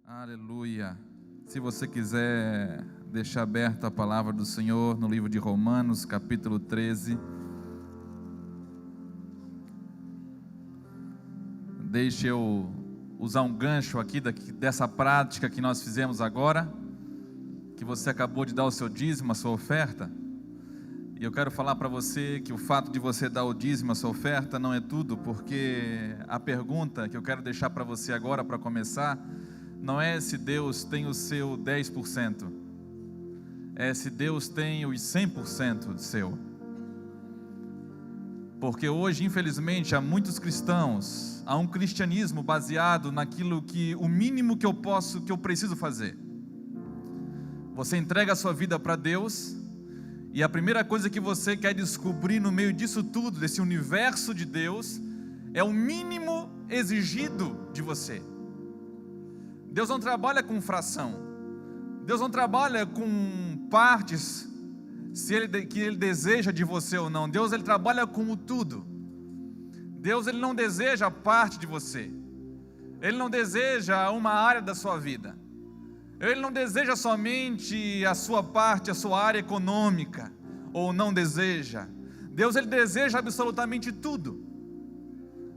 Aleluia. Se você quiser deixar aberta a palavra do Senhor no livro de Romanos, capítulo 13. Deixe eu usar um gancho aqui dessa prática que nós fizemos agora, que você acabou de dar o seu dízimo, a sua oferta. E eu quero falar para você que o fato de você dar o dízimo, a sua oferta, não é tudo, porque a pergunta que eu quero deixar para você agora, para começar, não é se Deus tem o seu 10%, é se Deus tem os 100% seu. Porque hoje, infelizmente, há muitos cristãos, há um cristianismo baseado naquilo que, o mínimo que eu preciso fazer. Você entrega a sua vida para Deus, e a primeira coisa que você quer descobrir no meio disso tudo, desse universo de Deus, é o mínimo exigido de você. Deus não trabalha com fração, Deus não trabalha com partes, que Ele deseja de você ou não. Deus, Ele trabalha com o tudo. Deus, Ele não deseja parte de você, Ele não deseja uma área da sua vida, Ele não deseja somente a sua parte, a sua área econômica, ou não deseja. Deus, Ele deseja absolutamente tudo.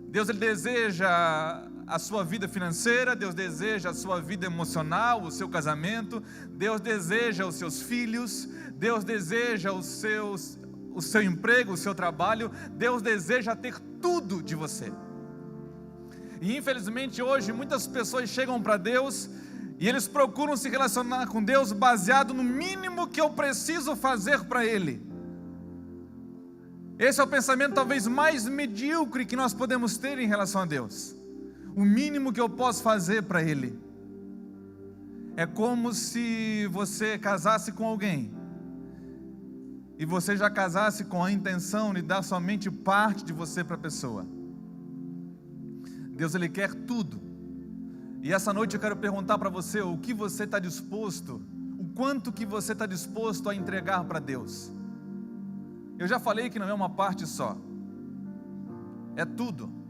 Deus, Ele deseja a sua vida financeira, Deus deseja a sua vida emocional, o seu casamento, Deus deseja os seus filhos, Deus deseja o seu emprego, o seu trabalho, Deus deseja ter tudo de você. E infelizmente hoje muitas pessoas chegam para Deus e eles procuram se relacionar com Deus baseado no mínimo que eu preciso fazer para Ele. Esse é o pensamento talvez mais medíocre que nós podemos ter em relação a Deus. O mínimo que eu posso fazer para Ele. É como se você casasse com alguém e você já casasse com a intenção de dar somente parte de você para a pessoa. Deus, Ele quer tudo. E essa noite eu quero perguntar para você o que você está disposto, o quanto que você está disposto a entregar para Deus. Eu já falei que não é uma parte só, é tudo.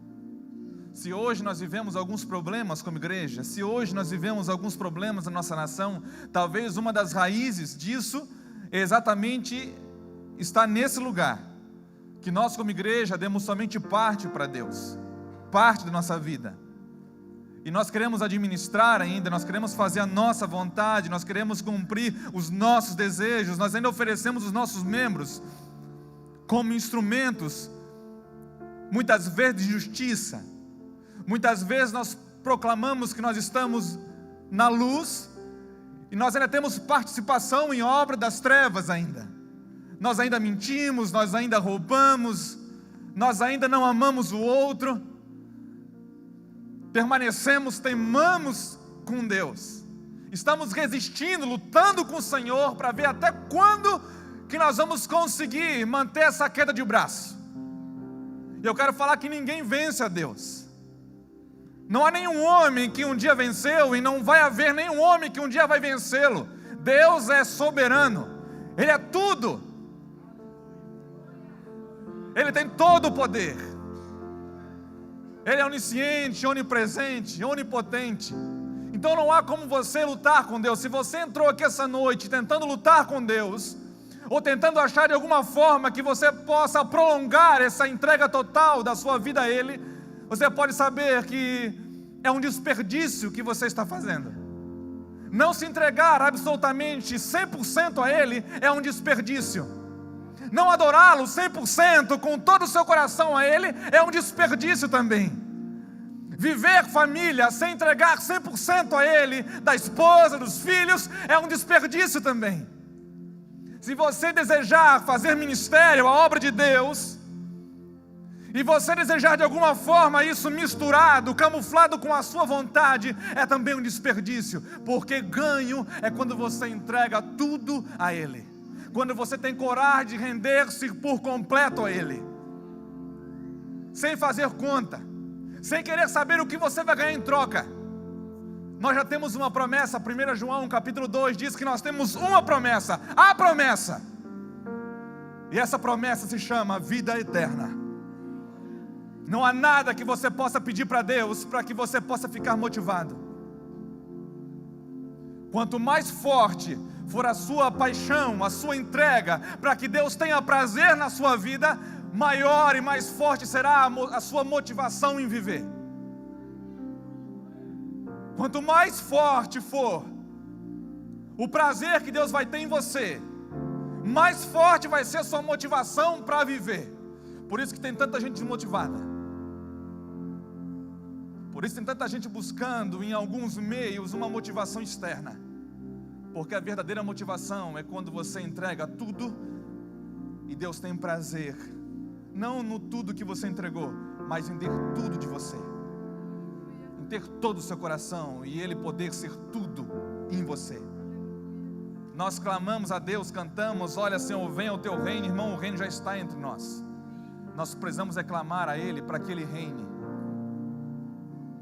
Se hoje nós vivemos alguns problemas como igreja, se hoje nós vivemos alguns problemas na nossa nação, talvez uma das raízes disso exatamente está nesse lugar, que nós como igreja demos somente parte para Deus, parte da nossa vida, e nós queremos administrar ainda, nós queremos fazer a nossa vontade, nós queremos cumprir os nossos desejos, nós ainda oferecemos os nossos membros como instrumentos, muitas vezes de justiça. Muitas vezes nós proclamamos que nós estamos na luz e nós ainda temos participação em obra das trevas ainda. Nós ainda mentimos, nós ainda roubamos, nós ainda não amamos o outro, permanecemos, teimamos com Deus, estamos resistindo, lutando com o Senhor para ver até quando que nós vamos conseguir manter essa queda de braço. E eu quero falar que ninguém vence a Deus. Não há nenhum homem que um dia venceu e não vai haver nenhum homem que um dia vai vencê-lo. Deus é soberano, Ele é tudo, Ele tem todo o poder, Ele é onisciente, onipresente, onipotente. Então não há como você lutar com Deus. Se você entrou aqui essa noite tentando lutar com Deus, ou tentando achar de alguma forma que você possa prolongar essa entrega total da sua vida a Ele, você pode saber que é um desperdício que você está fazendo. Não se entregar absolutamente 100% a Ele é um desperdício. Não adorá-lo 100% com todo o seu coração a Ele é um desperdício também. Viver família sem entregar 100% a Ele, da esposa, dos filhos, é um desperdício também. Se você desejar fazer ministério, a obra de Deus, e você desejar de alguma forma isso misturado, camuflado com a sua vontade, é também um desperdício, porque ganho é quando você entrega tudo a Ele, quando você tem coragem de render-se por completo a Ele, sem fazer conta, sem querer saber o que você vai ganhar em troca. Nós já temos uma promessa. 1 João capítulo 2 diz que nós temos uma promessa, a promessa, e essa promessa se chama vida eterna. Não há nada que você possa pedir para Deus para que você possa ficar motivado. Quanto mais forte for a sua paixão, a sua entrega, para que Deus tenha prazer na sua vida, maior e mais forte será a sua motivação em viver. Quanto mais forte for o prazer que Deus vai ter em você, mais forte vai ser a sua motivação para viver. Por isso que tem tanta gente desmotivada. Por isso tem tanta gente buscando em alguns meios uma motivação externa. Porque a verdadeira motivação é quando você entrega tudo e Deus tem prazer, não no tudo que você entregou, mas em ter tudo de você, em ter todo o seu coração e Ele poder ser tudo em você. Nós clamamos a Deus, cantamos: olha, Senhor, venha o teu reino. Irmão, o reino já está entre nós. Nós precisamos clamar a Ele para que Ele reine.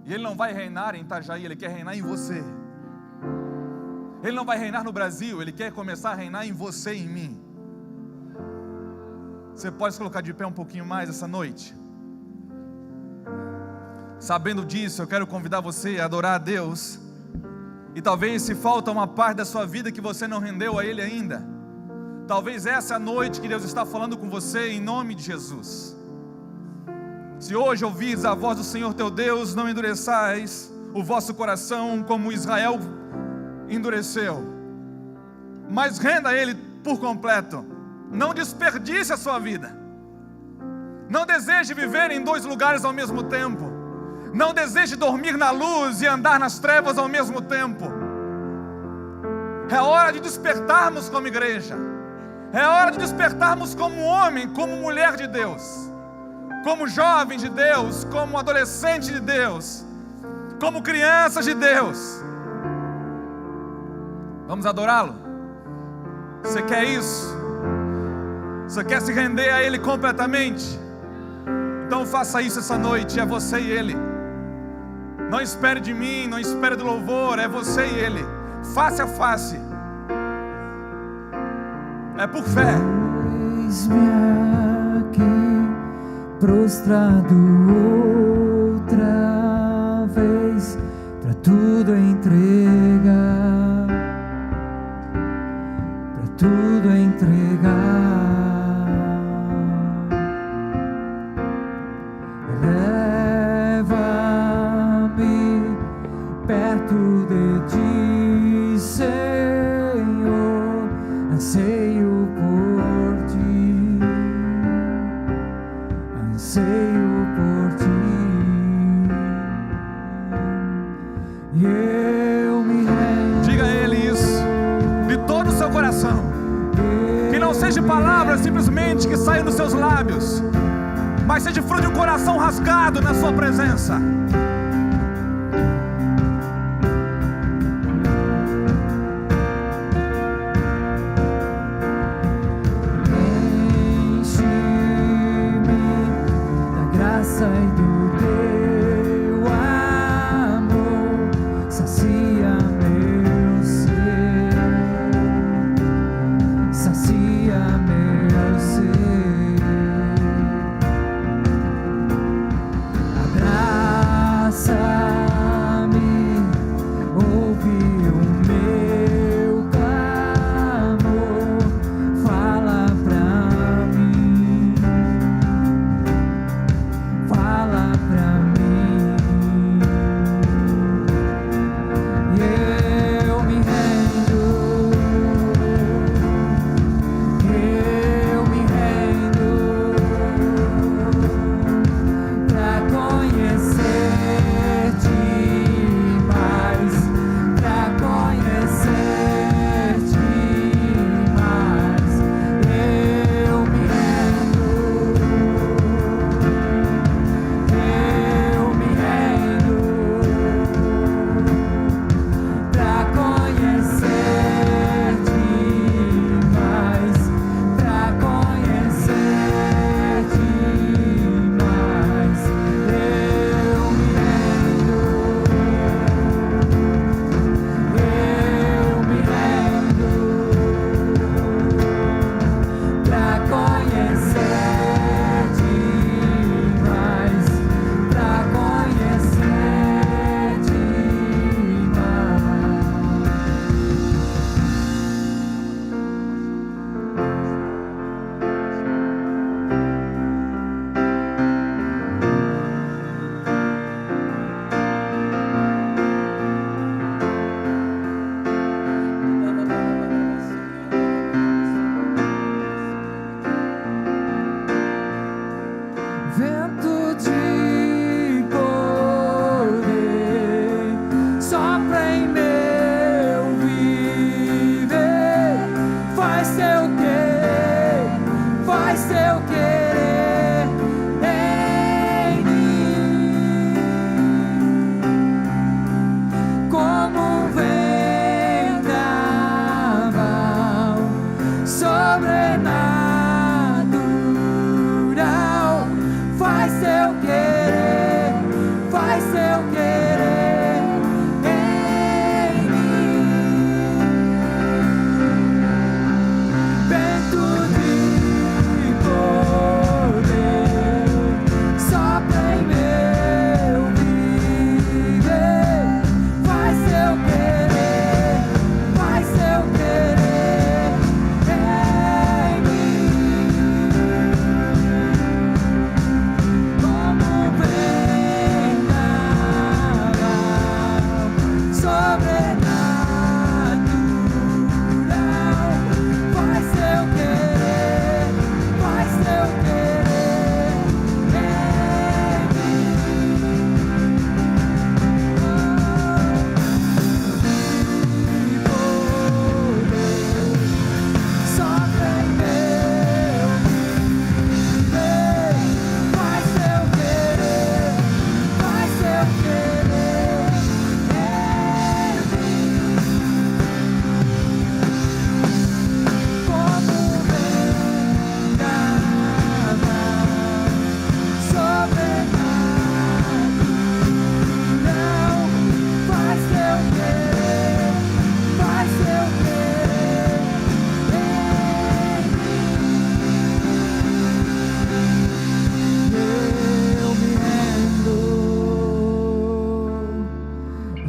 E Ele não vai reinar em Itajaí, Ele quer reinar em você. Ele não vai reinar no Brasil, Ele quer começar a reinar em você e em mim. Você pode se colocar de pé um pouquinho mais essa noite? Sabendo disso, eu quero convidar você a adorar a Deus. E talvez se falta uma parte da sua vida que você não rendeu a Ele ainda, talvez essa é a noite que Deus está falando com você em nome de Jesus. Se hoje ouvires a voz do Senhor teu Deus, não endureçais o vosso coração como Israel endureceu, mas renda a Ele por completo. Não desperdice a sua vida. Não deseje viver em dois lugares ao mesmo tempo. Não deseje dormir na luz e andar nas trevas ao mesmo tempo. É hora de despertarmos como igreja. É hora de despertarmos como homem, como mulher de Deus, como jovem de Deus, como adolescente de Deus, como crianças de Deus. Vamos adorá-lo? Você quer isso? Você quer se render a Ele completamente? Então faça isso essa noite, é você e Ele. Não espere de mim, não espere do louvor, é você e Ele, face a face. É por fé. Eis-me aqui, prostrado outra vez, pra tudo entregar, pra tudo entregar. Leva-me perto de ti, Senhor, anseio por ti, anseio por ti, e eu me rendo. Diga a Ele isso, de todo o seu coração. Que não seja palavras simplesmente que saiam dos seus lábios, mas seja fruto de um coração rasgado na sua presença. E do teu amor, sacia meu ser, sacia meu ser. Abraça-me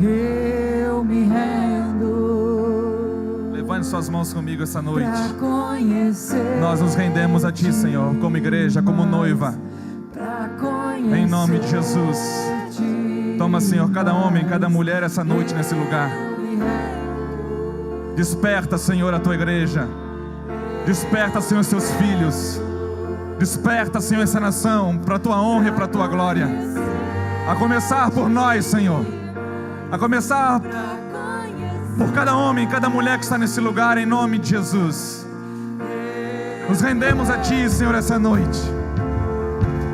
eu me rendo. Levante suas mãos comigo essa noite. Pra conhecer, Nós nos rendemos a Ti, Senhor, como igreja, como noiva. pra conhecer, Em nome de Jesus. Toma, Senhor, cada homem, cada mulher essa noite nesse lugar. Desperta, Senhor, a Tua igreja. Desperta, Senhor, os Teus filhos. Desperta, Senhor, essa nação para a Tua honra e para a Tua glória. A começar por nós, Senhor. A começar por cada homem, cada mulher que está nesse lugar, em nome de Jesus. Nos rendemos a Ti, Senhor, essa noite.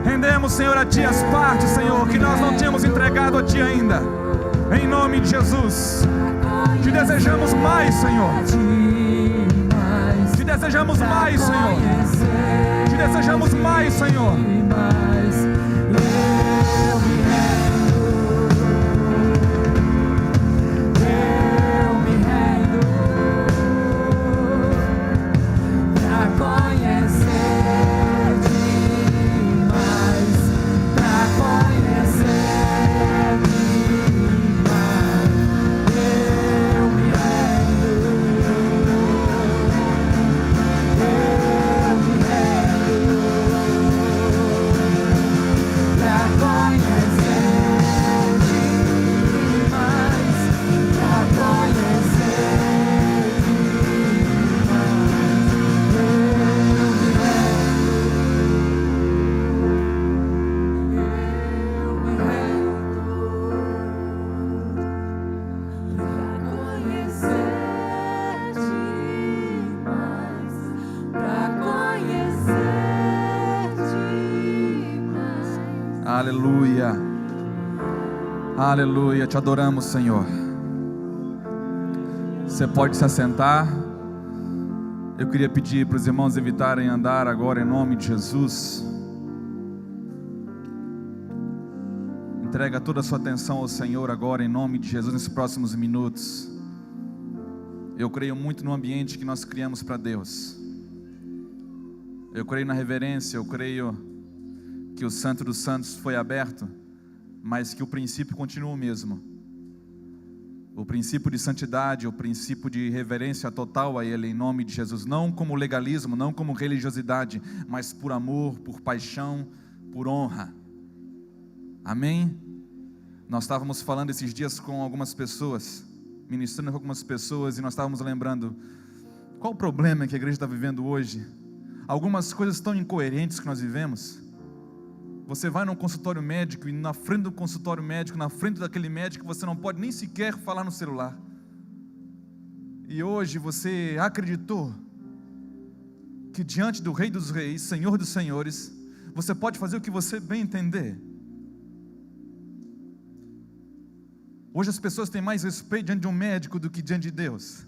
Rendemos, Senhor, a Ti as partes, Senhor, que nós não tínhamos entregado a Ti ainda. Em nome de Jesus. Te desejamos mais, Senhor. Te desejamos mais, Senhor. Te desejamos mais, Senhor. Aleluia, aleluia, Te adoramos, Senhor. Você pode se assentar. Eu queria pedir para os irmãos evitarem andar agora em nome de Jesus. Entrega toda a sua atenção ao Senhor agora em nome de Jesus nesses próximos minutos. Eu creio muito no ambiente que nós criamos para Deus. Eu creio na reverência, eu creio que o Santo dos Santos foi aberto, mas que o princípio continua o mesmo. O princípio de santidade, o princípio de reverência total a Ele, em nome de Jesus. Não como legalismo, não como religiosidade, mas por amor, por paixão, por honra. Amém? Nós estávamos falando esses dias com algumas pessoas, ministrando com algumas pessoas, e nós estávamos lembrando, qual o problema que a igreja está vivendo hoje? Algumas coisas tão incoerentes que nós vivemos. Você vai num consultório médico e na frente do consultório médico, na frente daquele médico, você não pode nem sequer falar no celular. E hoje você acreditou que diante do Rei dos Reis, Senhor dos Senhores, você pode fazer o que você bem entender. Hoje as pessoas têm mais respeito diante de um médico do que diante de Deus.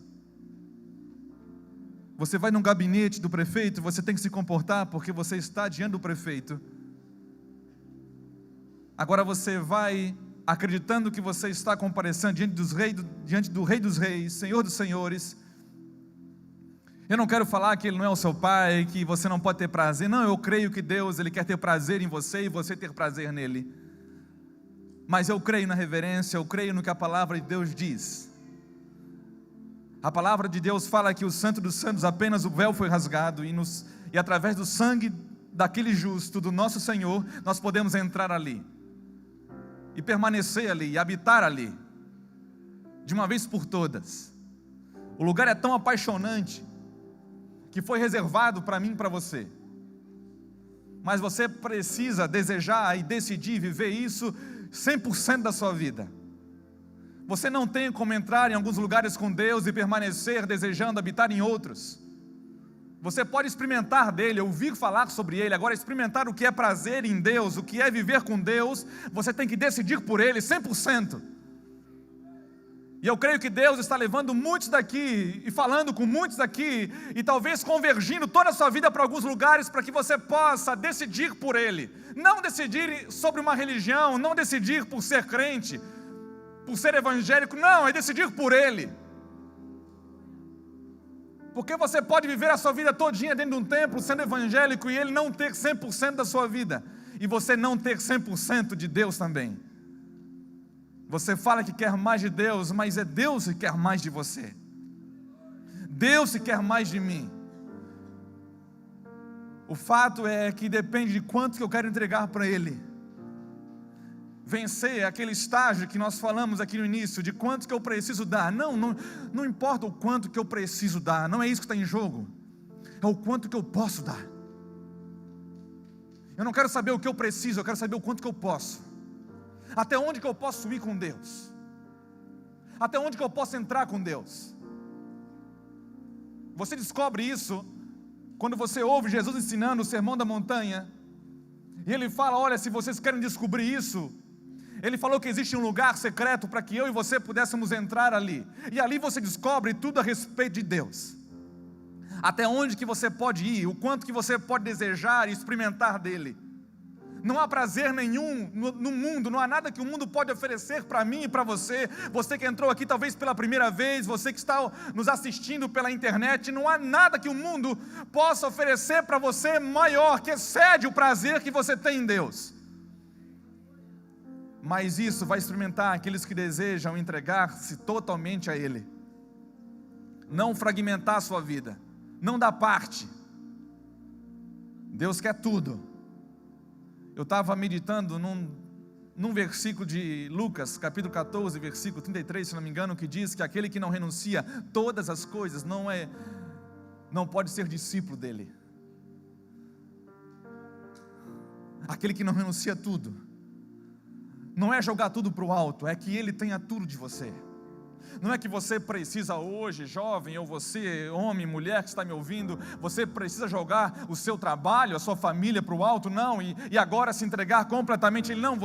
Você vai num gabinete do prefeito, você tem que se comportar porque você está diante do prefeito. Agora você vai acreditando que você está comparecendo diante do Rei dos Reis, Senhor dos Senhores. Eu não quero falar que Ele não é o seu Pai, que você não pode ter prazer. Não, eu creio que Deus, Ele quer ter prazer em você e você ter prazer nele. Mas eu creio na reverência, eu creio no que a palavra de Deus diz. A palavra de Deus fala que o Santo dos Santos, apenas o véu foi rasgado e através do sangue daquele justo, do nosso Senhor, nós podemos entrar ali e permanecer ali, e habitar ali, de uma vez por todas. O lugar é tão apaixonante, que foi reservado para mim e para você, mas você precisa desejar e decidir viver isso 100% da sua vida. Você não tem como entrar em alguns lugares com Deus e permanecer desejando habitar em outros. Você pode experimentar dele, ouvir falar sobre ele, agora experimentar o que é prazer em Deus, o que é viver com Deus, você tem que decidir por ele 100%. E eu creio que Deus está levando muitos daqui, e falando com muitos daqui, e talvez convergindo toda a sua vida para alguns lugares, para que você possa decidir por ele. Não decidir sobre uma religião, não decidir por ser crente, por ser evangélico, não, é decidir por ele. Porque você pode viver a sua vida todinha dentro de um templo, sendo evangélico, e ele não ter 100% da sua vida, e você não ter 100% de Deus também. Você fala que quer mais de Deus, mas é Deus que quer mais de você. Deus que quer mais de mim. O fato é que depende de quanto que eu quero entregar para Ele. Vencer aquele estágio que nós falamos aqui no início, de quanto que eu preciso dar. Não importa o quanto que eu preciso dar, não é isso que está em jogo. É o quanto que eu posso dar. Eu não quero saber o que eu preciso, eu quero saber o quanto que eu posso. Até onde que eu posso ir com Deus? Até onde que eu posso entrar com Deus? Você descobre isso quando você ouve Jesus ensinando o Sermão da Montanha. E Ele fala, olha, se vocês querem descobrir isso, Ele falou que existe um lugar secreto para que eu e você pudéssemos entrar ali. E ali você descobre tudo a respeito de Deus. Até onde que você pode ir, o quanto que você pode desejar e experimentar dEle. Não há prazer nenhum no mundo, não há nada que o mundo pode oferecer para mim e para você. Você que entrou aqui talvez pela primeira vez, você que está nos assistindo pela internet, não há nada que o mundo possa oferecer para você maior, que excede o prazer que você tem em Deus. Mas isso vai experimentar aqueles que desejam entregar-se totalmente a Ele. Não fragmentar a sua vida, não dar parte. Deus quer tudo. Eu estava meditando num versículo de Lucas, capítulo 14, versículo 33, se não me engano, que diz que aquele que não renuncia todas as coisas não pode ser discípulo dele. Aquele que não renuncia tudo, não é jogar tudo para o alto, é que Ele tenha tudo de você. Não é que você precisa hoje, jovem, ou você, homem, mulher que está me ouvindo, você precisa jogar o seu trabalho, a sua família para o alto, não, e agora se entregar completamente. Ele não,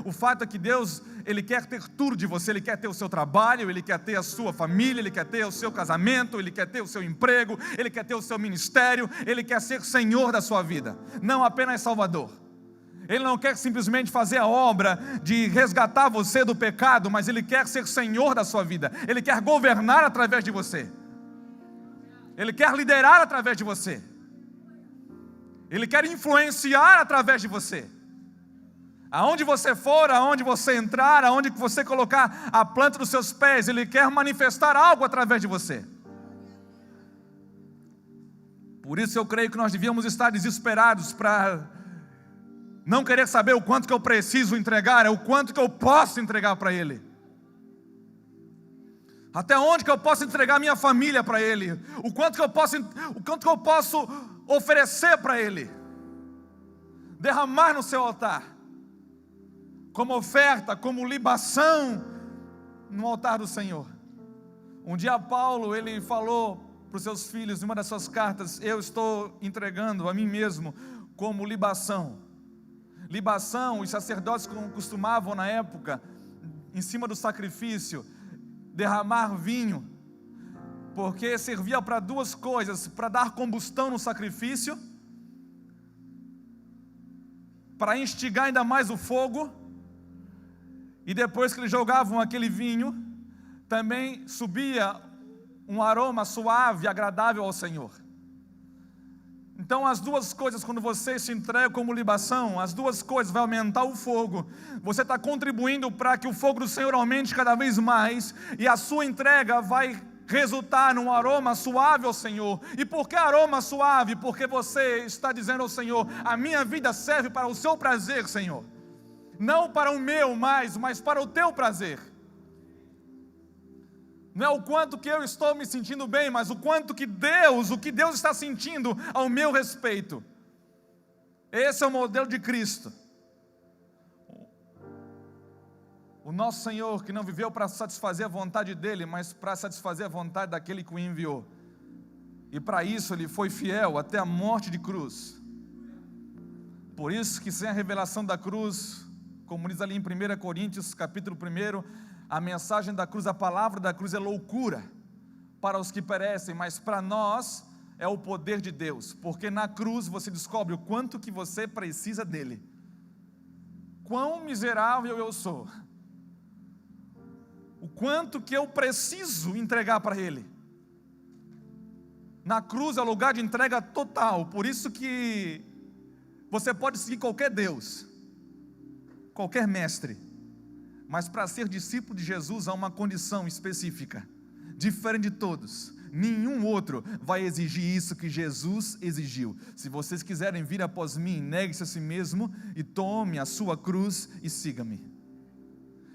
o fato é que Deus, Ele quer ter tudo de você. Ele quer ter o seu trabalho, Ele quer ter a sua família, Ele quer ter o seu casamento, Ele quer ter o seu emprego, Ele quer ter o seu ministério, Ele quer ser Senhor da sua vida, não apenas Salvador. Ele não quer simplesmente fazer a obra de resgatar você do pecado, mas Ele quer ser Senhor da sua vida. Ele quer governar através de você. Ele quer liderar através de você. Ele quer influenciar através de você. Aonde você for, aonde você entrar, aonde você colocar a planta dos seus pés, Ele quer manifestar algo através de você. Por isso eu creio que nós devíamos estar desesperados para não querer saber o quanto que eu preciso entregar, é o quanto que eu posso entregar para Ele. Até onde que eu posso entregar minha família para Ele, o quanto que eu posso oferecer para Ele, derramar no seu altar, como oferta, como libação, no altar do Senhor. Um dia Paulo, ele falou para os seus filhos, em uma das suas cartas, eu estou entregando a mim mesmo como libação. Libação, os sacerdotes costumavam na época, em cima do sacrifício, derramar vinho, porque servia para duas coisas: para dar combustão no sacrifício, para instigar ainda mais o fogo, e depois que eles jogavam aquele vinho, também subia um aroma suave e agradável ao Senhor. Então as duas coisas, quando você se entrega como libação, as duas coisas vai aumentar o fogo. Você está contribuindo para que o fogo do Senhor aumente cada vez mais, e a sua entrega vai resultar num aroma suave ao Senhor. E por que aroma suave? Porque você está dizendo ao Senhor: a minha vida serve para o seu prazer, Senhor, não para o meu mais, mas para o teu prazer. Não é o quanto que eu estou me sentindo bem, mas o quanto que o que Deus está sentindo ao meu respeito. Esse é o modelo de Cristo. O nosso Senhor, que não viveu para satisfazer a vontade dEle, mas para satisfazer a vontade daquele que o enviou. E para isso Ele foi fiel até a morte de cruz. Por isso que sem a revelação da cruz, como diz ali em 1 Coríntios capítulo 1, a mensagem da cruz, a palavra da cruz é loucura para os que perecem, mas para nós é o poder de Deus, porque na cruz você descobre o quanto que você precisa dEle, quão miserável eu sou, o quanto que eu preciso entregar para Ele. Na cruz é o lugar de entrega total. Por isso que você pode seguir qualquer Deus, qualquer mestre, Mas para ser discípulo de Jesus há uma condição específica, diferente de todos. Nenhum outro vai exigir isso que Jesus exigiu. Se vocês quiserem vir após mim, negue-se a si mesmo e tome a sua cruz e siga-me.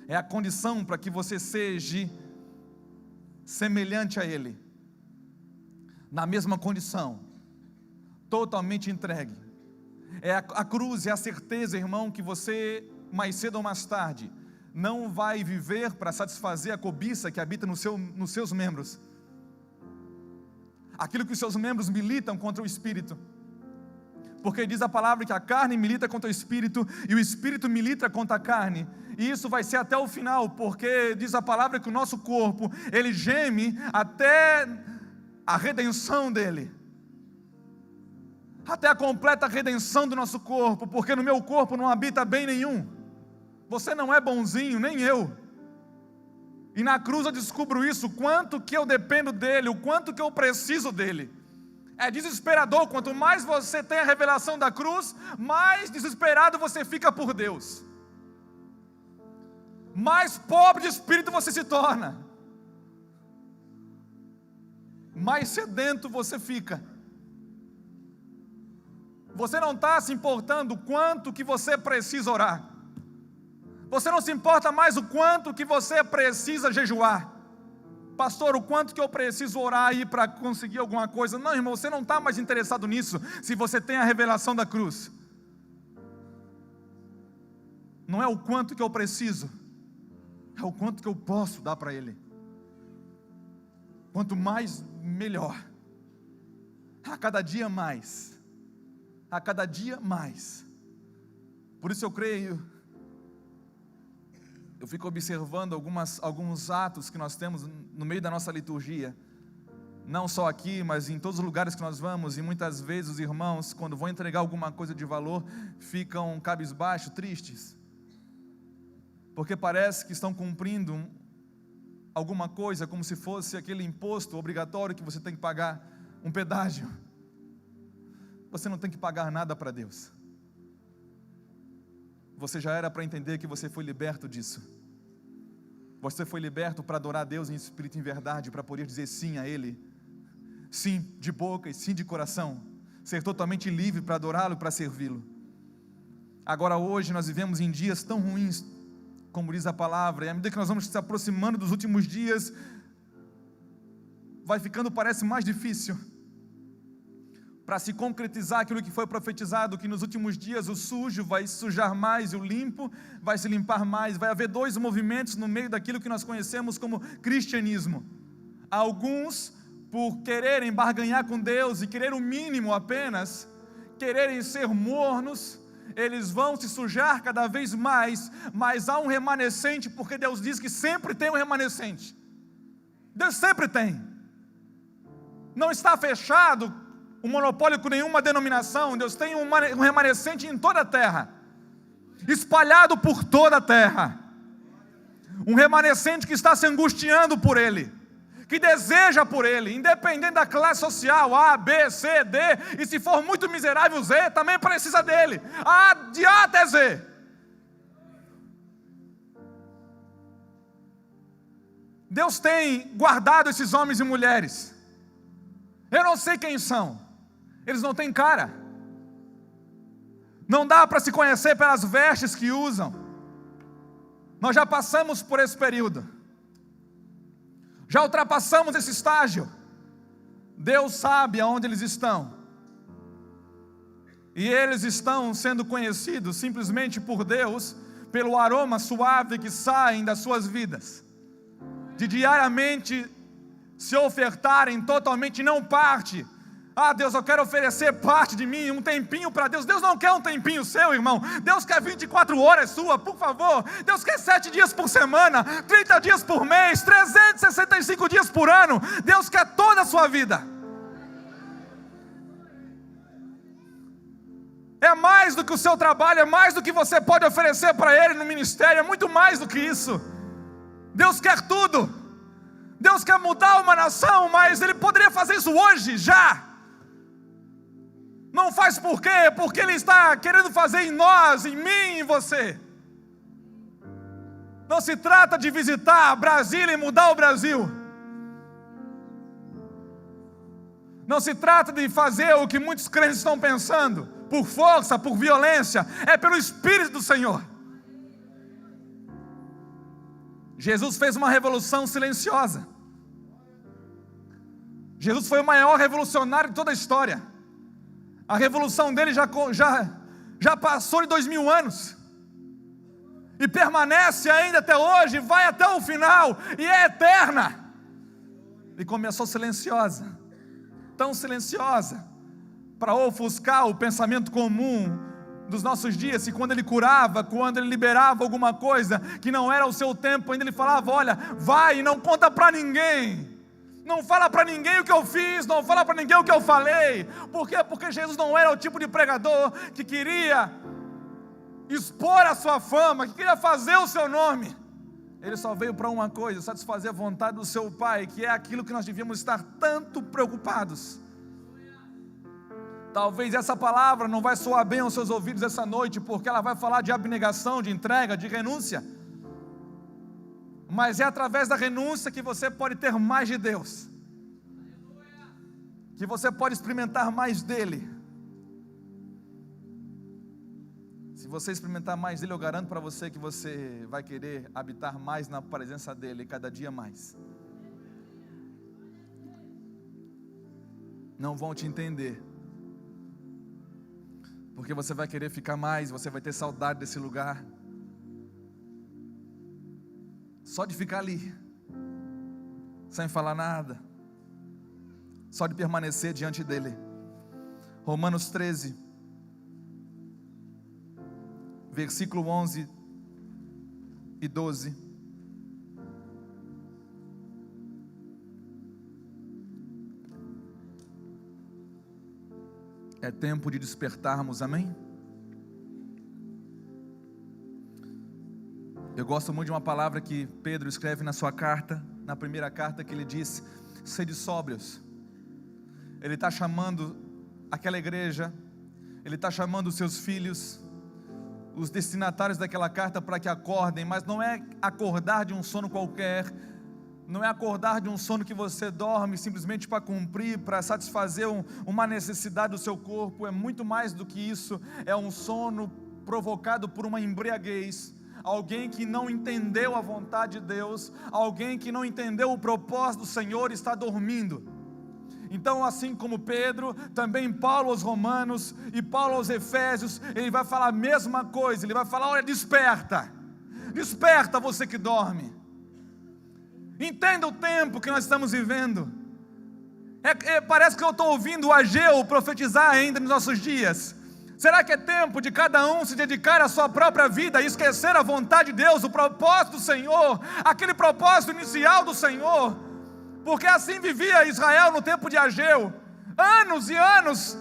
É a condição para que você seja semelhante a Ele, na mesma condição, totalmente entregue. A cruz é a certeza, irmão, que você, mais cedo ou mais tarde, não vai viver para satisfazer a cobiça que habita nos seus membros, aquilo que os seus membros militam contra o Espírito, porque diz a palavra que a carne milita contra o Espírito, e o Espírito milita contra a carne, e isso vai ser até o final, porque diz a palavra que o nosso corpo, ele geme até a redenção dele, até a completa redenção do nosso corpo, porque no meu corpo não habita bem nenhum. Você não é bonzinho, nem eu. E na cruz eu descubro isso, o quanto que eu dependo dele, o quanto que eu preciso dele. É desesperador, quanto mais você tem a revelação da cruz, mais desesperado você fica por Deus. Mais pobre de espírito você se torna. Mais sedento você fica. Você não está se importando o quanto que você precisa orar. Você não se importa mais o quanto que você precisa jejuar. Pastor, o quanto que eu preciso orar aí para conseguir alguma coisa? Não, irmão, você não está mais interessado nisso, se você tem a revelação da cruz. Não é o quanto que eu preciso, é o quanto que eu posso dar para Ele. Quanto mais, melhor. A cada dia mais. A cada dia mais. Por isso eu creio, eu fico observando alguns atos que nós temos no meio da nossa liturgia, não só aqui, mas em todos os lugares que nós vamos, e muitas vezes os irmãos, quando vão entregar alguma coisa de valor, ficam cabisbaixos, tristes, porque parece que estão cumprindo alguma coisa, como se fosse aquele imposto obrigatório que você tem que pagar, um pedágio. Você não tem que pagar nada para Deus. Você já era para entender que você foi liberto disso. Você foi liberto para adorar a Deus em espírito e em verdade, para poder dizer sim a Ele, sim de boca e sim de coração, ser totalmente livre para adorá-lo e para servi-lo. Agora hoje nós vivemos em dias tão ruins, como diz a palavra, e à medida que nós vamos se aproximando dos últimos dias, vai ficando, parece, mais difícil para se concretizar aquilo que foi profetizado, que nos últimos dias o sujo vai se sujar mais e o limpo vai se limpar mais. Vai haver dois movimentos no meio daquilo que nós conhecemos como cristianismo. Alguns, por quererem barganhar com Deus e querer o mínimo apenas, quererem ser mornos, eles vão se sujar cada vez mais, mas há um remanescente, porque Deus diz que sempre tem um remanescente. Deus sempre tem. Não está fechado o monopólio com nenhuma denominação. Deus tem um remanescente em toda a terra, espalhado por toda a terra, um remanescente que está se angustiando por Ele, que deseja por Ele, independente da classe social, A, B, C, D, e se for muito miserável, Z, também precisa dEle, de A até Z. Deus tem guardado esses homens e mulheres. Eu não sei quem são, eles não têm cara, não dá para se conhecer pelas vestes que usam. Nós já passamos por esse período, já ultrapassamos esse estágio. Deus sabe aonde eles estão, e eles estão sendo conhecidos simplesmente por Deus, pelo aroma suave que sai das suas vidas, de diariamente se ofertarem totalmente, não parte. Deus, eu quero oferecer parte de mim, um tempinho para Deus. Deus não quer um tempinho seu, irmão. Deus quer 24 horas sua, por favor. Deus quer 7 dias por semana, 30 dias por mês, 365 dias por ano. Deus quer toda a sua vida. É mais do que o seu trabalho, é mais do que você pode oferecer para Ele no ministério, é muito mais do que isso. Deus quer tudo. Deus quer mudar uma nação, mas Ele poderia fazer isso hoje, já. Não faz por quê? Porque Ele está querendo fazer em nós, em mim, em você. Não se trata de visitar Brasília e mudar o Brasil. Não se trata de fazer o que muitos crentes estão pensando, por força, por violência. É pelo Espírito do Senhor. Jesus fez uma revolução silenciosa. Jesus foi o maior revolucionário de toda a história. A revolução dele já passou de 2000 anos. E permanece ainda até hoje, vai até o final, e é eterna. E começou silenciosa. Tão silenciosa, para ofuscar o pensamento comum dos nossos dias, e quando ele curava, quando ele liberava alguma coisa que não era o seu tempo, ainda ele falava: olha, vai e não conta para ninguém, não fala para ninguém o que eu fiz, não fala para ninguém o que eu falei. Por quê? Porque Jesus não era o tipo de pregador que queria expor a sua fama, que queria fazer o seu nome. Ele só veio para uma coisa: satisfazer a vontade do seu Pai, que é aquilo que nós devíamos estar tanto preocupados. Talvez essa palavra não vai soar bem aos seus ouvidos essa noite, porque ela vai falar de abnegação, de entrega, de renúncia. Mas é através da renúncia que você pode ter mais de Deus, que você pode experimentar mais dEle. Se você experimentar mais dEle, eu garanto para você que você vai querer habitar mais na presença dEle, cada dia mais. Não vão te entender, porque você vai querer ficar mais, você vai ter saudade desse lugar, só de ficar ali, sem falar nada, só de permanecer diante dEle. Romanos 13, versículo 11 e 12. É tempo de despertarmos, amém? Eu gosto muito de uma palavra que Pedro escreve na sua carta, na primeira carta, que ele diz: sede sóbrios. Ele está chamando aquela igreja, ele está chamando os seus filhos, os destinatários daquela carta, para que acordem. Mas não é acordar de um sono qualquer, não é acordar de um sono que você dorme simplesmente para cumprir, para satisfazer uma necessidade do seu corpo. É muito mais do que isso. É um sono provocado por uma embriaguez. Alguém que não entendeu a vontade de Deus, alguém que não entendeu o propósito do Senhor, está dormindo. Então, assim como Pedro, também Paulo aos Romanos e Paulo aos Efésios, ele vai falar a mesma coisa. Ele vai falar: olha, desperta, desperta você que dorme. Entenda o tempo que nós estamos vivendo. Parece que eu estou ouvindo o Ageu profetizar ainda nos nossos dias. Será que é tempo de cada um se dedicar à sua própria vida e esquecer a vontade de Deus, o propósito do Senhor, aquele propósito inicial do Senhor? Porque assim vivia Israel no tempo de Ageu. Anos e anos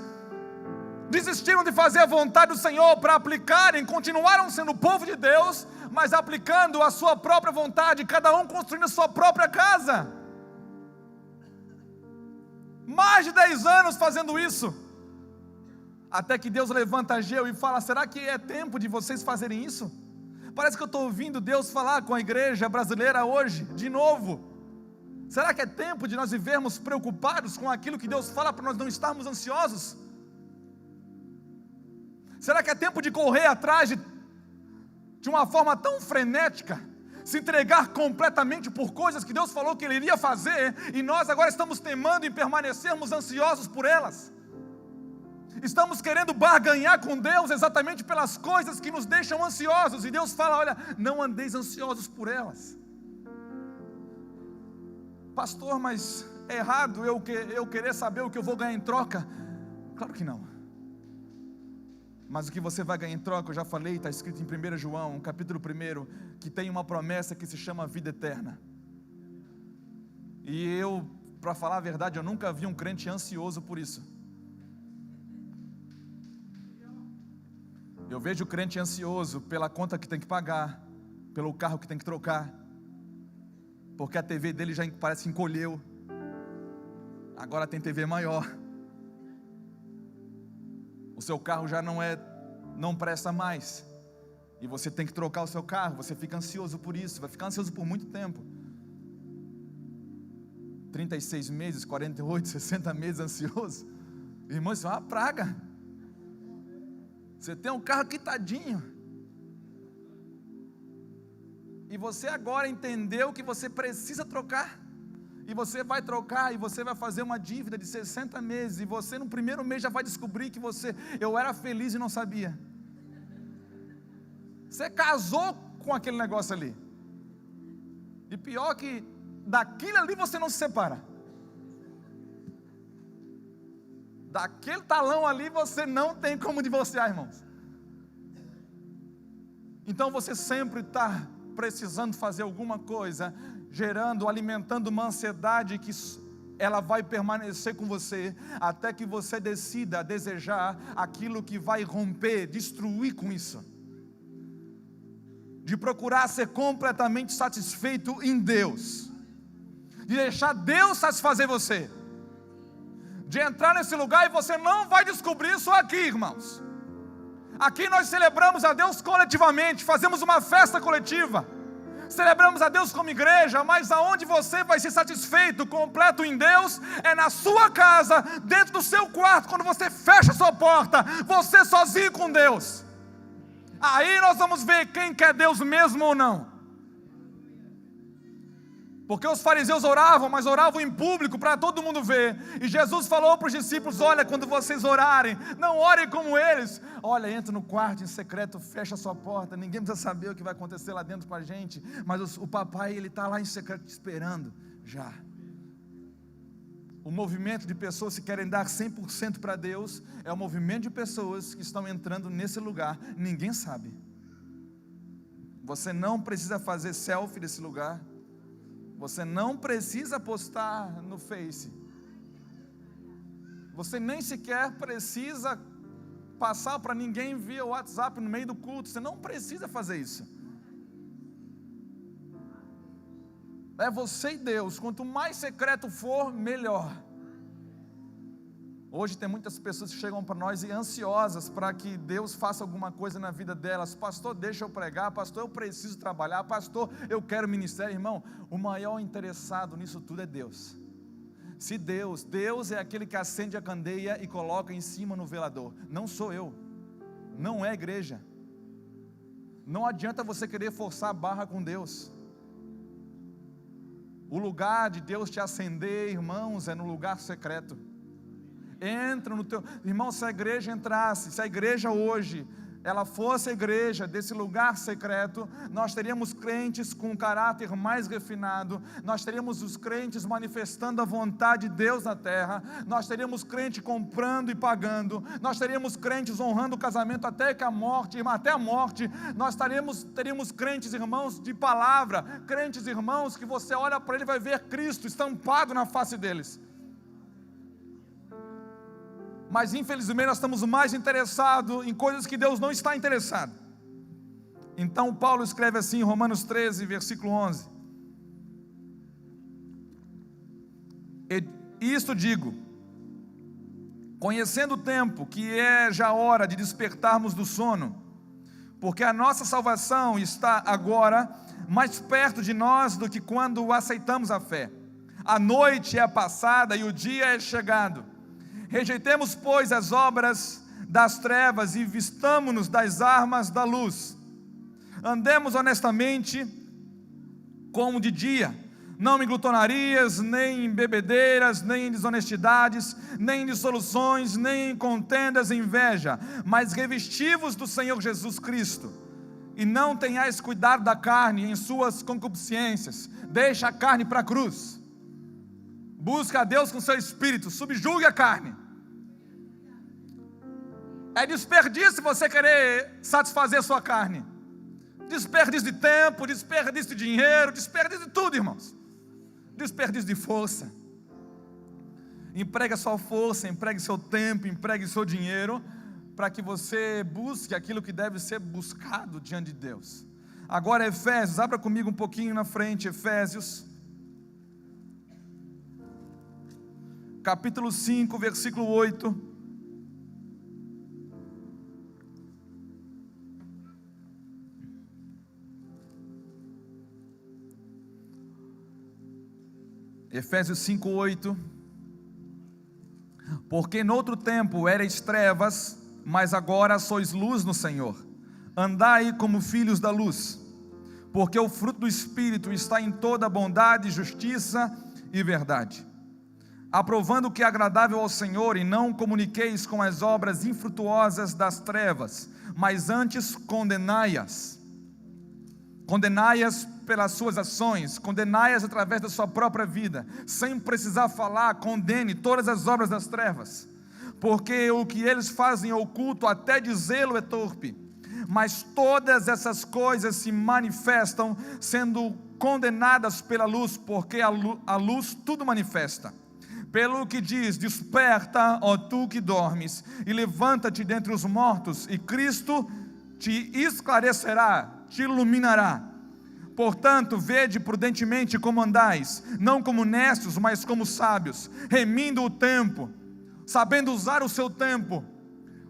desistiram de fazer a vontade do Senhor para aplicarem, continuaram sendo o povo de Deus, mas aplicando a sua própria vontade, cada um construindo a sua própria casa. Mais de 10 anos fazendo isso, até que Deus levanta Ageu e fala: será que é tempo de vocês fazerem isso? Parece que eu estou ouvindo Deus falar com a igreja brasileira hoje, de novo. Será que é tempo de nós vivermos preocupados com aquilo que Deus fala, para nós não estarmos ansiosos? Será que é tempo de correr atrás de uma forma tão frenética, se entregar completamente por coisas que Deus falou que Ele iria fazer, e nós agora estamos teimando em permanecermos ansiosos por elas? Estamos querendo barganhar com Deus exatamente pelas coisas que nos deixam ansiosos, e Deus fala: olha, não andeis ansiosos por elas. Pastor, mas é errado eu querer saber o que eu vou ganhar em troca? Claro que não. Mas o que você vai ganhar em troca, eu já falei, está escrito em 1 João, capítulo 1, que tem uma promessa que se chama vida eterna. E eu, para falar a verdade, eu nunca vi um crente ansioso por isso. Eu vejo o crente ansioso pela conta que tem que pagar, pelo carro que tem que trocar, porque a TV dele já parece que encolheu, agora tem TV maior. O seu carro já não presta mais, E você tem que trocar o seu carro, você fica ansioso por isso, vai ficar ansioso por muito tempo. 36 meses, 48, 60 meses ansioso. Irmão, isso é uma praga. Você tem um carro quitadinho. E você agora entendeu que você precisa trocar. E você vai trocar, e você vai fazer uma dívida de 60 meses. E você no primeiro mês já vai descobrir que eu era feliz e não sabia. Você casou com aquele negócio ali. E pior que daquilo ali você não se separa. Daquele talão ali você não tem como divorciar, irmãos. Então você sempre está precisando fazer alguma coisa, gerando, alimentando uma ansiedade que ela vai permanecer com você, até que você decida desejar aquilo que vai romper, destruir com isso. De procurar ser completamente satisfeito em Deus, de deixar Deus satisfazer você, de entrar nesse lugar e você não vai descobrir isso aqui, irmãos. Aqui nós celebramos a Deus coletivamente, fazemos uma festa coletiva, celebramos a Deus como igreja, mas aonde você vai ser satisfeito, completo em Deus, é na sua casa, dentro do seu quarto, quando você fecha a sua porta, você sozinho com Deus. Aí nós vamos ver quem quer Deus mesmo ou não. Porque os fariseus oravam, mas oravam em público para todo mundo ver. E Jesus falou para os discípulos: olha, quando vocês orarem, não orem como eles. Olha, entra no quarto em secreto, fecha a sua porta, ninguém precisa saber o que vai acontecer lá dentro com a gente. Mas o papai, ele está lá em secreto te esperando, já. O movimento de pessoas que querem dar 100% para Deus é o movimento de pessoas que estão entrando nesse lugar, ninguém sabe. Você não precisa fazer selfie desse lugar, você não precisa postar no Face, você nem sequer precisa passar para ninguém via WhatsApp no meio do culto, você não precisa fazer isso. É você e Deus, quanto mais secreto for, melhor. Hoje tem muitas pessoas que chegam para nós e ansiosas para que Deus faça alguma coisa na vida delas. Pastor, deixa eu pregar, pastor, eu preciso trabalhar, pastor, eu quero ministério. Irmão, o maior interessado nisso tudo é Deus. Se Deus é aquele que acende a candeia e coloca em cima no velador, não sou eu, não é a igreja. Não adianta você querer forçar a barra com Deus. O lugar de Deus te acender, irmãos, é no lugar secreto. Entra no teu... Irmão, se a igreja entrasse, se a igreja hoje, ela fosse a igreja desse lugar secreto, nós teríamos crentes com um caráter mais refinado, nós teríamos os crentes manifestando a vontade de Deus na terra, nós teríamos crente comprando e pagando, nós teríamos crentes honrando o casamento até a morte, nós teríamos crentes, irmãos, de palavra, crentes, irmãos, que você olha para ele e vai ver Cristo estampado na face deles. Mas infelizmente nós estamos mais interessados em coisas que Deus não está interessado. Então Paulo escreve assim em Romanos 13, versículo 11: isto digo, conhecendo o tempo, que é já hora de despertarmos do sono, porque a nossa salvação está agora mais perto de nós do que quando aceitamos a fé. A noite é passada e o dia é chegado. Rejeitemos, pois, as obras das trevas e vistamo-nos das armas da luz. Andemos honestamente como de dia, não em glutonarias, nem em bebedeiras, nem em desonestidades, nem em dissoluções, nem em contendas e inveja, mas revesti-vos do Senhor Jesus Cristo, e não tenhais cuidado da carne em suas concupiscências. Deixa a carne para a cruz. Busca a Deus com seu espírito, subjugue a carne. É desperdício você querer satisfazer a sua carne. Desperdício de tempo, desperdício de dinheiro, desperdício de tudo, irmãos. Desperdício de força. Empregue a sua força, empregue seu tempo, empregue seu dinheiro, para que você busque aquilo que deve ser buscado diante de Deus. Agora Efésios, abra comigo um pouquinho na frente, Efésios capítulo 5, versículo 8. Efésios 5:8. Porque noutro tempo erais trevas, mas agora sois luz no Senhor. Andai como filhos da luz, porque o fruto do Espírito está em toda bondade, justiça e verdade, aprovando o que é agradável ao Senhor, e não comuniqueis com as obras infrutuosas das trevas, mas antes condenai-as. Condenai-as pelas suas ações, condenai-as através da sua própria vida, sem precisar falar, condene todas as obras das trevas, porque o que eles fazem oculto, até dizê-lo é torpe, mas todas essas coisas se manifestam, sendo condenadas pela luz, porque a luz tudo manifesta. Pelo que diz: desperta, ó tu que dormes, e levanta-te dentre os mortos, e Cristo te esclarecerá, te iluminará. Portanto, vede prudentemente como andais, não como necios, mas como sábios, remindo o tempo, sabendo usar o seu tempo,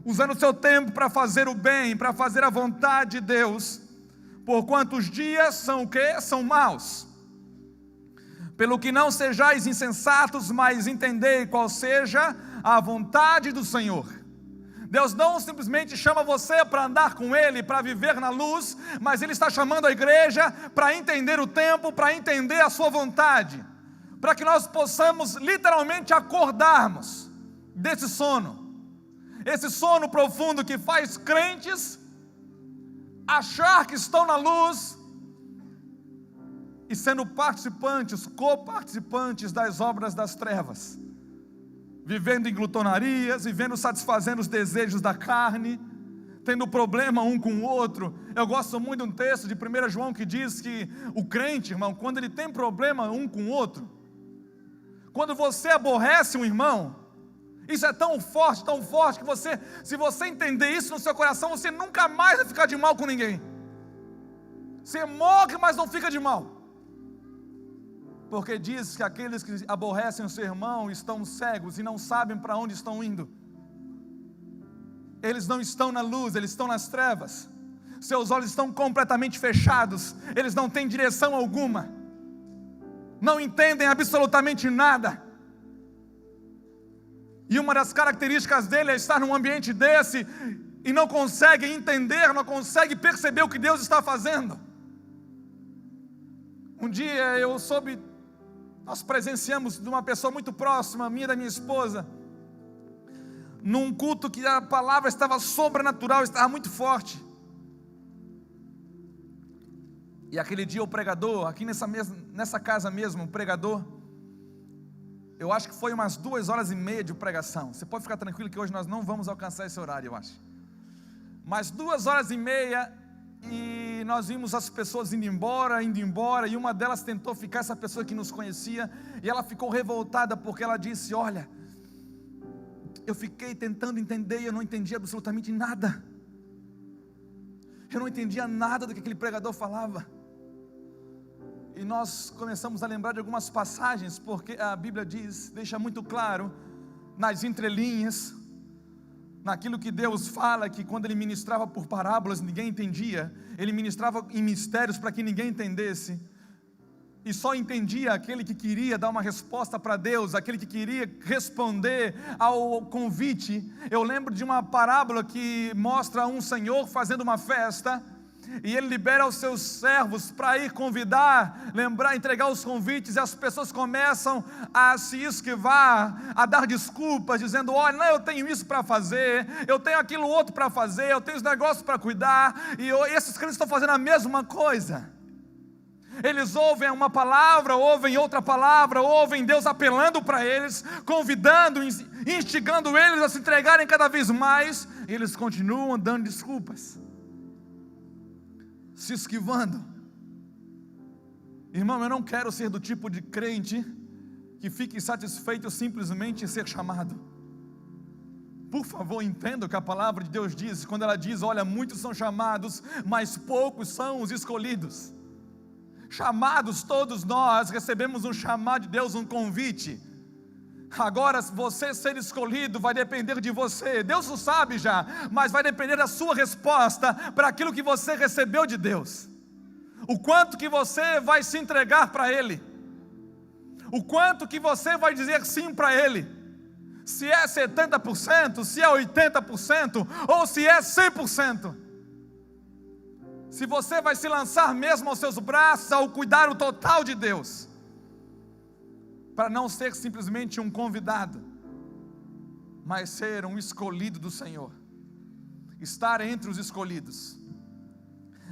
usando o seu tempo para fazer o bem, para fazer a vontade de Deus, porquanto os dias são o quê? São maus. Pelo que não sejais insensatos, mas entendei qual seja a vontade do Senhor. Deus não simplesmente chama você para andar com Ele, para viver na luz, mas Ele está chamando a igreja para entender o tempo, para entender a sua vontade, para que nós possamos literalmente acordarmos desse sono, esse sono profundo que faz crentes achar que estão na luz, e sendo participantes, coparticipantes das obras das trevas, vivendo em glutonarias, vivendo satisfazendo os desejos da carne, tendo problema um com o outro. Eu gosto muito de um texto de 1 João que diz que o crente, irmão, quando ele tem problema um com o outro, quando você aborrece um irmão, isso é tão forte que você, se você entender isso no seu coração, você nunca mais vai ficar de mal com ninguém. Você morre, mas não fica de mal. Porque diz que aqueles que aborrecem o seu irmão estão cegos e não sabem para onde estão indo. Eles não estão na luz, eles estão nas trevas. Seus olhos estão completamente fechados, eles não têm direção alguma, não entendem absolutamente nada. E uma das características dele é estar num ambiente desse e não consegue entender, não consegue perceber o que Deus está fazendo. Um dia nós presenciamos de uma pessoa muito próxima, minha e da minha esposa, num culto que a palavra estava sobrenatural, estava muito forte. E aquele dia o pregador, aqui nessa casa mesmo, o pregador, eu acho que foi umas 2h30 de pregação. Você pode ficar tranquilo que hoje nós não vamos alcançar esse horário, eu acho. Mas 2h30, e nós vimos as pessoas indo embora, e uma delas tentou ficar, essa pessoa que nos conhecia, e ela ficou revoltada, porque ela disse: olha, eu fiquei tentando entender, e eu não entendi absolutamente nada. Eu não entendia nada do que aquele pregador falava. E nós começamos a lembrar de algumas passagens, porque a Bíblia deixa muito claro, nas entrelinhas, naquilo que Deus fala, que quando Ele ministrava por parábolas ninguém entendia, Ele ministrava em mistérios para que ninguém entendesse, e só entendia aquele que queria dar uma resposta para Deus, aquele que queria responder ao convite. Eu lembro de uma parábola que mostra um senhor fazendo uma festa, e ele libera os seus servos para ir convidar, entregar os convites, e as pessoas começam a se esquivar, a dar desculpas, dizendo: olha, não, eu tenho isso para fazer, eu tenho aquilo outro para fazer, eu tenho os negócios para cuidar, e esses crentes estão fazendo a mesma coisa. Eles ouvem uma palavra, ouvem outra palavra, ouvem Deus apelando para eles, convidando, instigando eles a se entregarem cada vez mais, e eles continuam dando desculpas, se esquivando. Irmão, eu não quero ser do tipo de crente que fique satisfeito simplesmente em ser chamado. Por favor, entenda o que a palavra de Deus diz, quando ela diz: olha, muitos são chamados, mas poucos são os escolhidos. Chamados, todos nós recebemos um chamado de Deus, um convite. Agora, você ser escolhido vai depender de você. Deus o sabe já, mas vai depender da sua resposta para aquilo que você recebeu de Deus. O quanto que você vai se entregar para Ele, O quanto que você vai dizer sim para Ele. Se é 70%, se é 80%, ou se é 100%. Se você vai se lançar mesmo aos seus braços, ao cuidar o total de Deus. Para não ser simplesmente um convidado, mas ser um escolhido do Senhor. Estar entre os escolhidos.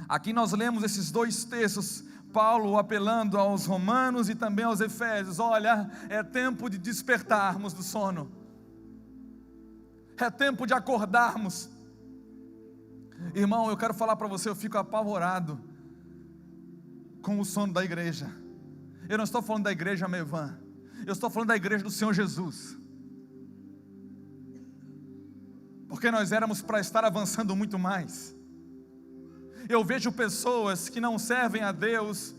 Aqui nós lemos esses dois textos, Paulo apelando aos romanos e também aos efésios. Olha, é tempo de despertarmos do sono. É tempo de acordarmos. Irmão, eu quero falar para você, eu fico apavorado com o sono da igreja. Eu não estou falando da igreja Mevan, eu estou falando da igreja do Senhor Jesus. Porque nós éramos para estar avançando muito mais. Eu vejo pessoas que não servem a Deus,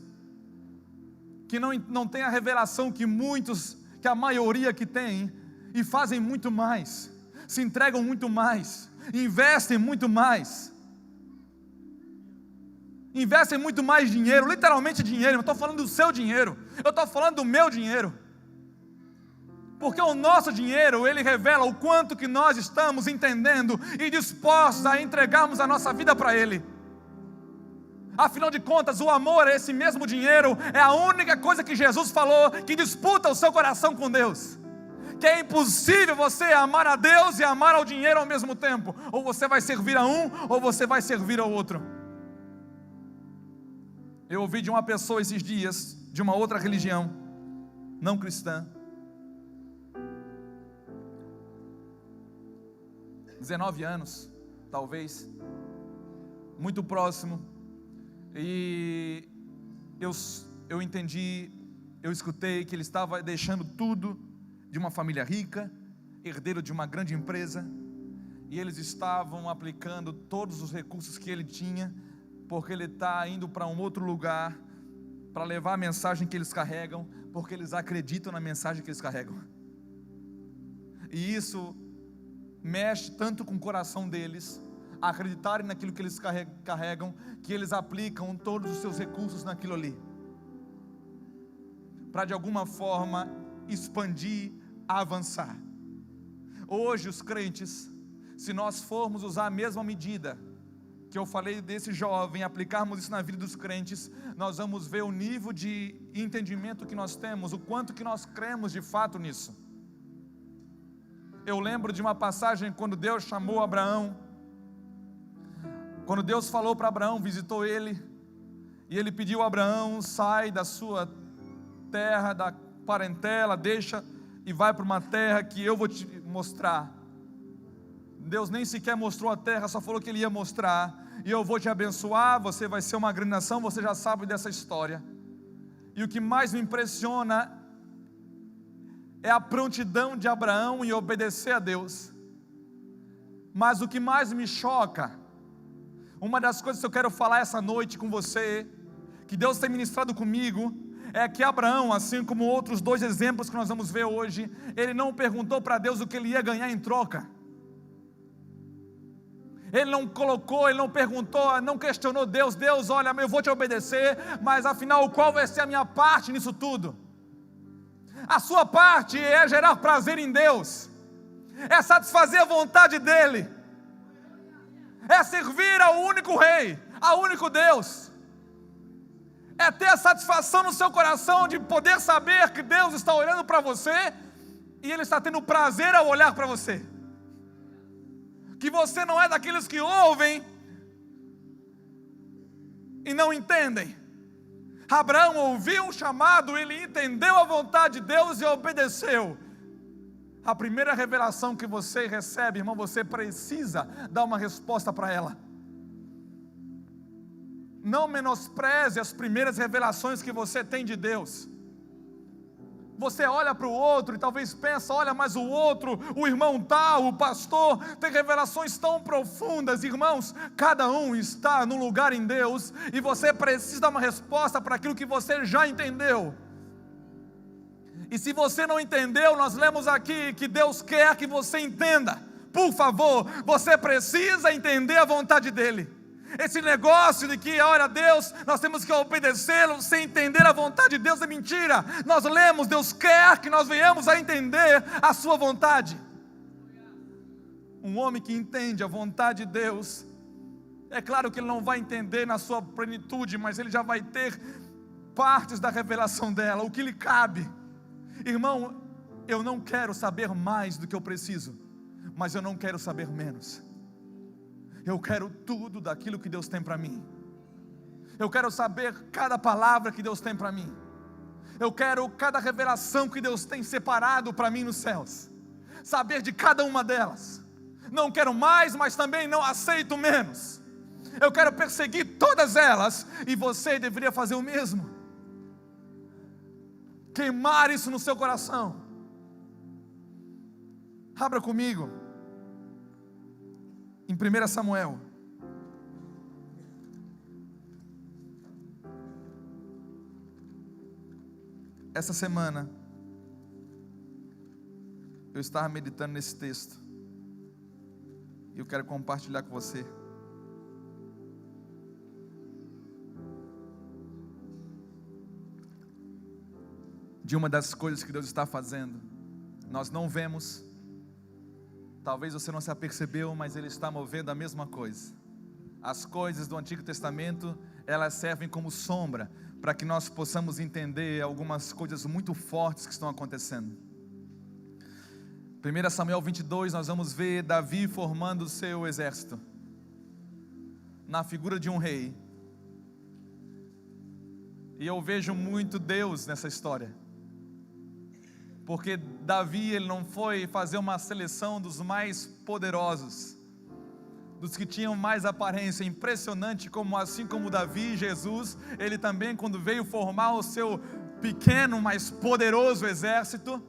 que não têm a revelação que muitos, que a maioria que tem, e fazem muito mais, se entregam muito mais, investem muito mais, dinheiro, literalmente dinheiro. Eu estou falando do seu dinheiro, eu estou falando do meu dinheiro, porque o nosso dinheiro, ele revela o quanto que nós estamos entendendo e dispostos a entregarmos a nossa vida para Ele. Afinal de contas, o amor é esse mesmo dinheiro, é a única coisa que Jesus falou que disputa o seu coração com Deus. Que é impossível você amar a Deus e amar ao dinheiro ao mesmo tempo. Ou você vai servir a um, ou você vai servir ao outro. Eu ouvi de uma pessoa esses dias, de uma outra religião, não cristã, 19 anos, talvez, muito próximo, e eu entendi, eu escutei que ele estava deixando tudo de uma família rica, herdeiro de uma grande empresa, e eles estavam aplicando todos os recursos que ele tinha, porque ele está indo para um outro lugar, para levar a mensagem que eles carregam, porque eles acreditam na mensagem que eles carregam, e isso mexe tanto com o coração deles, acreditarem naquilo que eles carregam, que eles aplicam todos os seus recursos naquilo ali, para de alguma forma expandir, avançar. Hoje os crentes, se nós formos usar a mesma medida que eu falei desse jovem, aplicarmos isso na vida dos crentes, nós vamos ver o nível de entendimento que nós temos, o quanto que nós cremos de fato nisso. Eu lembro de uma passagem quando Deus chamou Abraão, quando Deus falou para Abraão, visitou ele, e ele pediu a Abraão: sai da sua terra, da parentela, deixa e vai para uma terra que eu vou te mostrar. Deus nem sequer mostrou a terra, só falou que Ele ia mostrar, e eu vou te abençoar, você vai ser uma grande nação. Você já sabe dessa história, e o que mais me impressiona é a prontidão de Abraão em obedecer a Deus. Mas o que mais me choca, uma das coisas que eu quero falar essa noite com você, que Deus tem ministrado comigo, é que Abraão, assim como outros dois exemplos que nós vamos ver hoje, ele não perguntou para Deus o que ele ia ganhar em troca. Ele não colocou, ele não perguntou, não questionou Deus: Deus, olha, eu vou te obedecer, mas afinal qual vai ser a minha parte nisso tudo? A sua parte é gerar prazer em Deus, é satisfazer a vontade dEle, é servir ao único Rei, ao único Deus, é ter a satisfação no seu coração de poder saber que Deus está olhando para você, e Ele está tendo prazer ao olhar para você, que você não é daqueles que ouvem e não entendem. Abraão ouviu um chamado, ele entendeu a vontade de Deus e obedeceu. A primeira revelação que você recebe, irmão, você precisa dar uma resposta para ela. Não menospreze as primeiras revelações que você tem de Deus. Você olha para o outro e talvez pensa: olha, mas o outro, o irmão tal, o pastor, tem revelações tão profundas. Irmãos, cada um está no lugar em Deus, e você precisa dar uma resposta para aquilo que você já entendeu. E se você não entendeu, nós lemos aqui que Deus quer que você entenda. Por favor, você precisa entender a vontade dEle. Esse negócio de que, olha, Deus, nós temos que obedecê-lo sem entender a vontade de Deus é mentira. Nós lemos, Deus quer que nós venhamos a entender a sua vontade. Um homem que entende a vontade de Deus, é claro que ele não vai entender na sua plenitude, mas ele já vai ter partes da revelação dela, o que lhe cabe. Irmão, eu não quero saber mais do que eu preciso, mas eu não quero saber menos. Eu quero tudo daquilo que Deus tem para mim. Eu quero saber cada palavra que Deus tem para mim. Eu quero cada revelação que Deus tem separado para mim nos céus. Saber de cada uma delas. Não quero mais, mas também não aceito menos. Eu quero perseguir todas elas, e você deveria fazer o mesmo. Queimar isso no seu coração. Abra comigo em 1 Samuel. Essa semana eu estava meditando nesse texto e eu quero compartilhar com você. De uma das coisas que Deus está fazendo. Nós não vemos, talvez você não se apercebeu, mas Ele está movendo a mesma coisa. As coisas do Antigo Testamento, elas servem como sombra, para que nós possamos entender algumas coisas muito fortes que estão acontecendo. 1 Samuel 22, nós vamos ver Davi formando o seu exército, na figura de um rei. E eu vejo muito Deus nessa história. Porque Davi, ele não foi fazer uma seleção dos mais poderosos, dos que tinham mais aparência. Impressionante como, assim como Davi, Jesus, ele também, quando veio formar o seu pequeno, mas poderoso exército,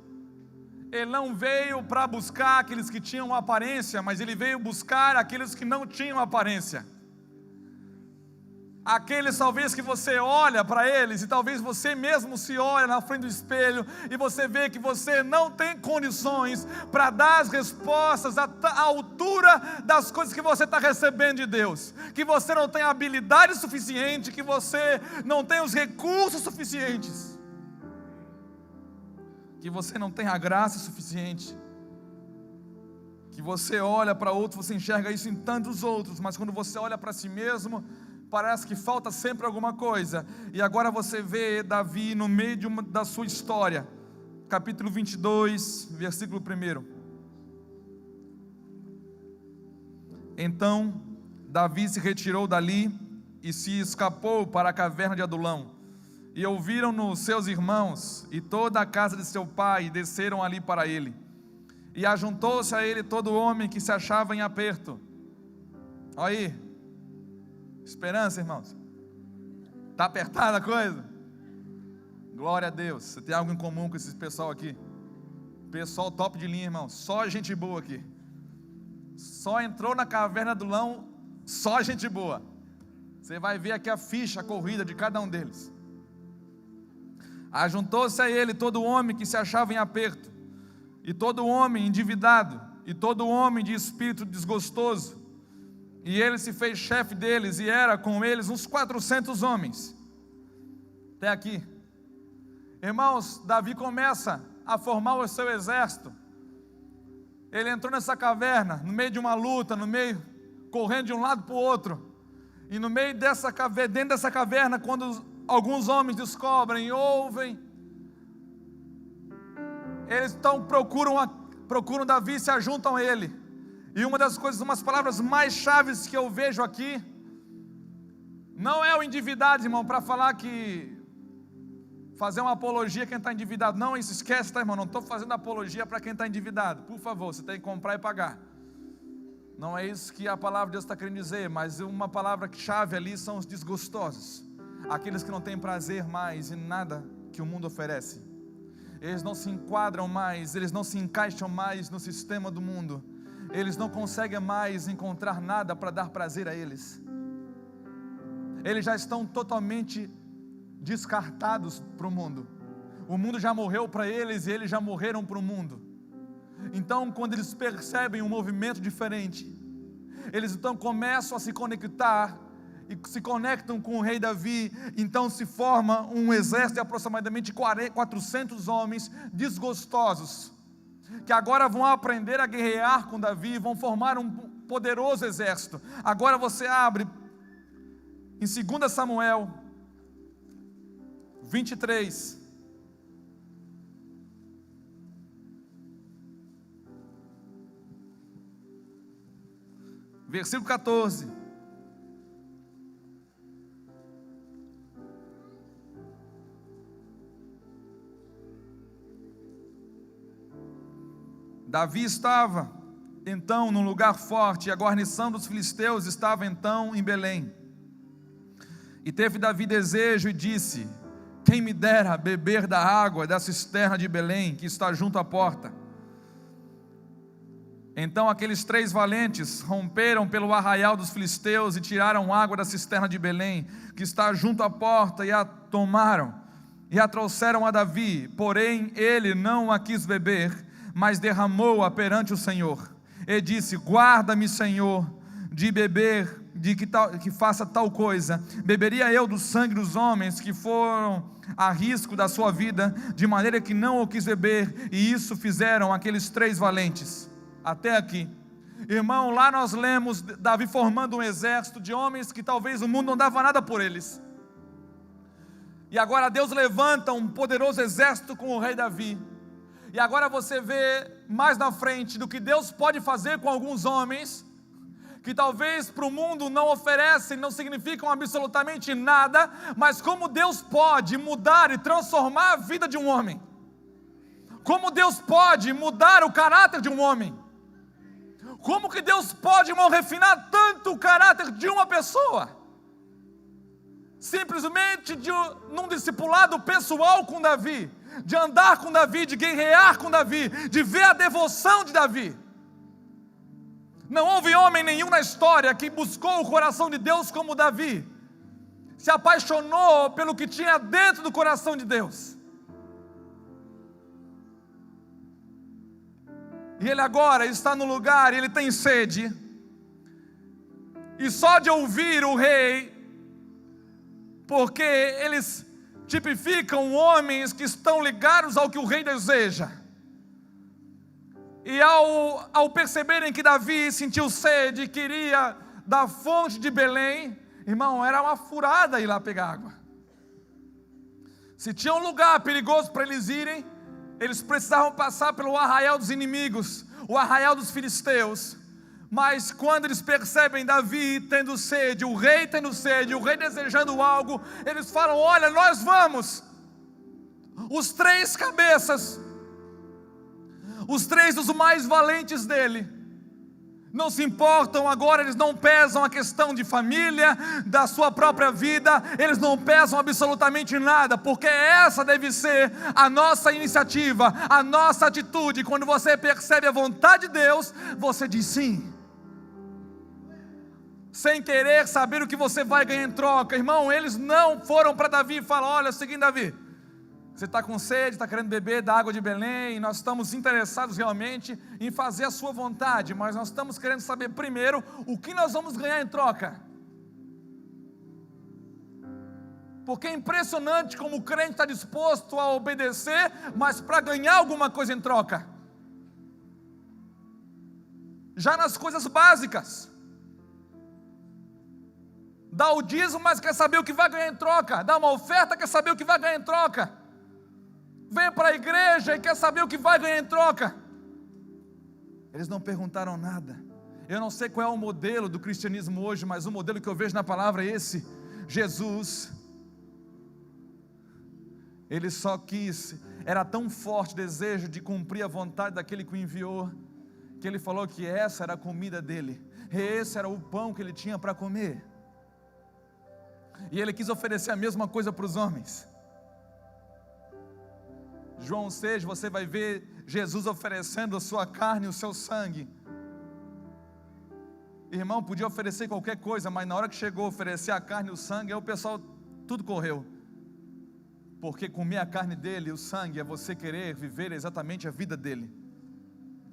ele não veio para buscar aqueles que tinham aparência, mas ele veio buscar aqueles que não tinham aparência. Aqueles talvez que você olha para eles, e talvez você mesmo se olha na frente do espelho, e você vê que você não tem condições para dar as respostas à altura das coisas que você está recebendo de Deus, que você não tem habilidade suficiente, que você não tem os recursos suficientes, que você não tem a graça suficiente, que você olha para outros, você enxerga isso em tantos outros, mas quando você olha para si mesmo, parece que falta sempre alguma coisa. E agora você vê Davi no meio da sua história, capítulo 22, versículo 1. Então Davi se retirou dali e se escapou para a caverna de Adulão. E ouviram-no seus irmãos e toda a casa de seu pai, e desceram ali para ele. E ajuntou-se a ele todo homem que se achava em aperto. Olha aí, esperança, irmãos. Está apertada a coisa? Glória a Deus. Você tem algo em comum com esse pessoal aqui? Pessoal top de linha, irmão. Só gente boa aqui. Só entrou na caverna do Adulão, só gente boa. Você vai ver aqui a ficha corrida de cada um deles. Ajuntou-se a ele todo homem que se achava em aperto, e todo homem endividado, e todo homem de espírito desgostoso. E ele se fez chefe deles, e era com eles uns 400 homens. Até aqui. Irmãos, Davi começa a formar o seu exército. Ele entrou nessa caverna, no meio de uma luta, correndo de um lado para o outro. E no meio dessa caverna, dentro dessa caverna, quando alguns homens descobrem, ouvem, eles então procuram Davi e se ajuntam a ele. E umas palavras mais chaves que eu vejo aqui, não é o endividado, irmão, para falar que fazer uma apologia a quem está endividado. Não, isso esquece, tá, irmão? Não estou fazendo apologia para quem está endividado. Por favor, você tem que comprar e pagar. Não é isso que a palavra de Deus está querendo dizer, mas uma palavra chave ali são os desgostosos, aqueles que não têm prazer mais em nada que o mundo oferece. Eles não se enquadram mais, eles não se encaixam mais no sistema do mundo. Eles não conseguem mais encontrar nada para dar prazer a eles. Eles já estão totalmente descartados para o mundo. O mundo já morreu para eles e eles já morreram para o mundo. Então, quando eles percebem um movimento diferente, eles então começam a se conectar e se conectam com o rei Davi. Então se forma um exército de aproximadamente 400 homens desgostosos, que agora vão aprender a guerrear com Davi, vão formar um poderoso exército. Agora você abre em 2 Samuel 23, versículo 14. Davi estava então num lugar forte, e a guarnição dos filisteus estava então em Belém. E teve Davi desejo e disse: quem me dera beber da água da cisterna de Belém, que está junto à porta. Então aqueles 3 valentes romperam pelo arraial dos filisteus e tiraram água da cisterna de Belém, que está junto à porta, e a tomaram e a trouxeram a Davi. Porém ele não a quis beber, mas derramou-a perante o Senhor, e disse: guarda-me, Senhor, de beber, que faça tal coisa. Beberia eu do sangue dos homens que foram a risco da sua vida, de maneira que não o quis beber. E isso fizeram aqueles 3 valentes. Até aqui, irmão, lá nós lemos Davi formando um exército de homens que talvez o mundo não dava nada por eles, e agora Deus levanta um poderoso exército com o rei Davi. E agora você vê mais na frente do que Deus pode fazer com alguns homens, que talvez para o mundo não oferecem, não significam absolutamente nada, mas como Deus pode mudar e transformar a vida de um homem, como Deus pode mudar o caráter de um homem, como que Deus pode, irmão, refinar tanto o caráter de uma pessoa, simplesmente num discipulado pessoal com Davi, de andar com Davi, de guerrear com Davi, de ver a devoção de Davi. Não houve homem nenhum na história que buscou o coração de Deus como Davi, se apaixonou pelo que tinha dentro do coração de Deus. E ele agora está no lugar, ele tem sede, e só de ouvir o rei, porque eles tipificam homens que estão ligados ao que o rei deseja, e ao perceberem que Davi sentiu sede e queria da fonte de Belém, irmão, era uma furada ir lá pegar água. Se tinha um lugar perigoso para eles irem, eles precisavam passar pelo arraial dos inimigos, o arraial dos filisteus. Mas quando eles percebem Davi tendo sede, o rei desejando algo, eles falam: olha, nós vamos. Os 3 cabeças, os 3 dos mais valentes dele, não se importam agora, eles não pesam a questão de família, da sua própria vida, eles não pesam absolutamente nada, porque essa deve ser a nossa iniciativa, a nossa atitude. Quando você percebe a vontade de Deus, você diz sim, sem querer saber o que você vai ganhar em troca. Irmão, eles não foram para Davi e falaram: olha, é o seguinte, Davi, você está com sede, está querendo beber da água de Belém, e nós estamos interessados realmente em fazer a sua vontade, mas nós estamos querendo saber primeiro o que nós vamos ganhar em troca. Porque é impressionante como o crente está disposto a obedecer, mas para ganhar alguma coisa em troca. Já nas coisas básicas, dá o dízimo, mas quer saber o que vai ganhar em troca. Dá uma oferta, quer saber o que vai ganhar em troca. Vem para a igreja e quer saber o que vai ganhar em troca. Eles não perguntaram nada. Eu não sei qual é o modelo do cristianismo hoje, mas o modelo que eu vejo na palavra é esse. Jesus, ele só quis, era tão forte o desejo de cumprir a vontade daquele que o enviou, que ele falou que essa era a comida dele, esse era o pão que ele tinha para comer. E ele quis oferecer a mesma coisa para os homens. João 6, você vai ver Jesus oferecendo a sua carne e o seu sangue. Irmão, podia oferecer qualquer coisa, mas na hora que chegou a oferecer a carne e o sangue, aí o pessoal, tudo correu. Porque comer a carne dele e o sangue é você querer viver exatamente a vida dele,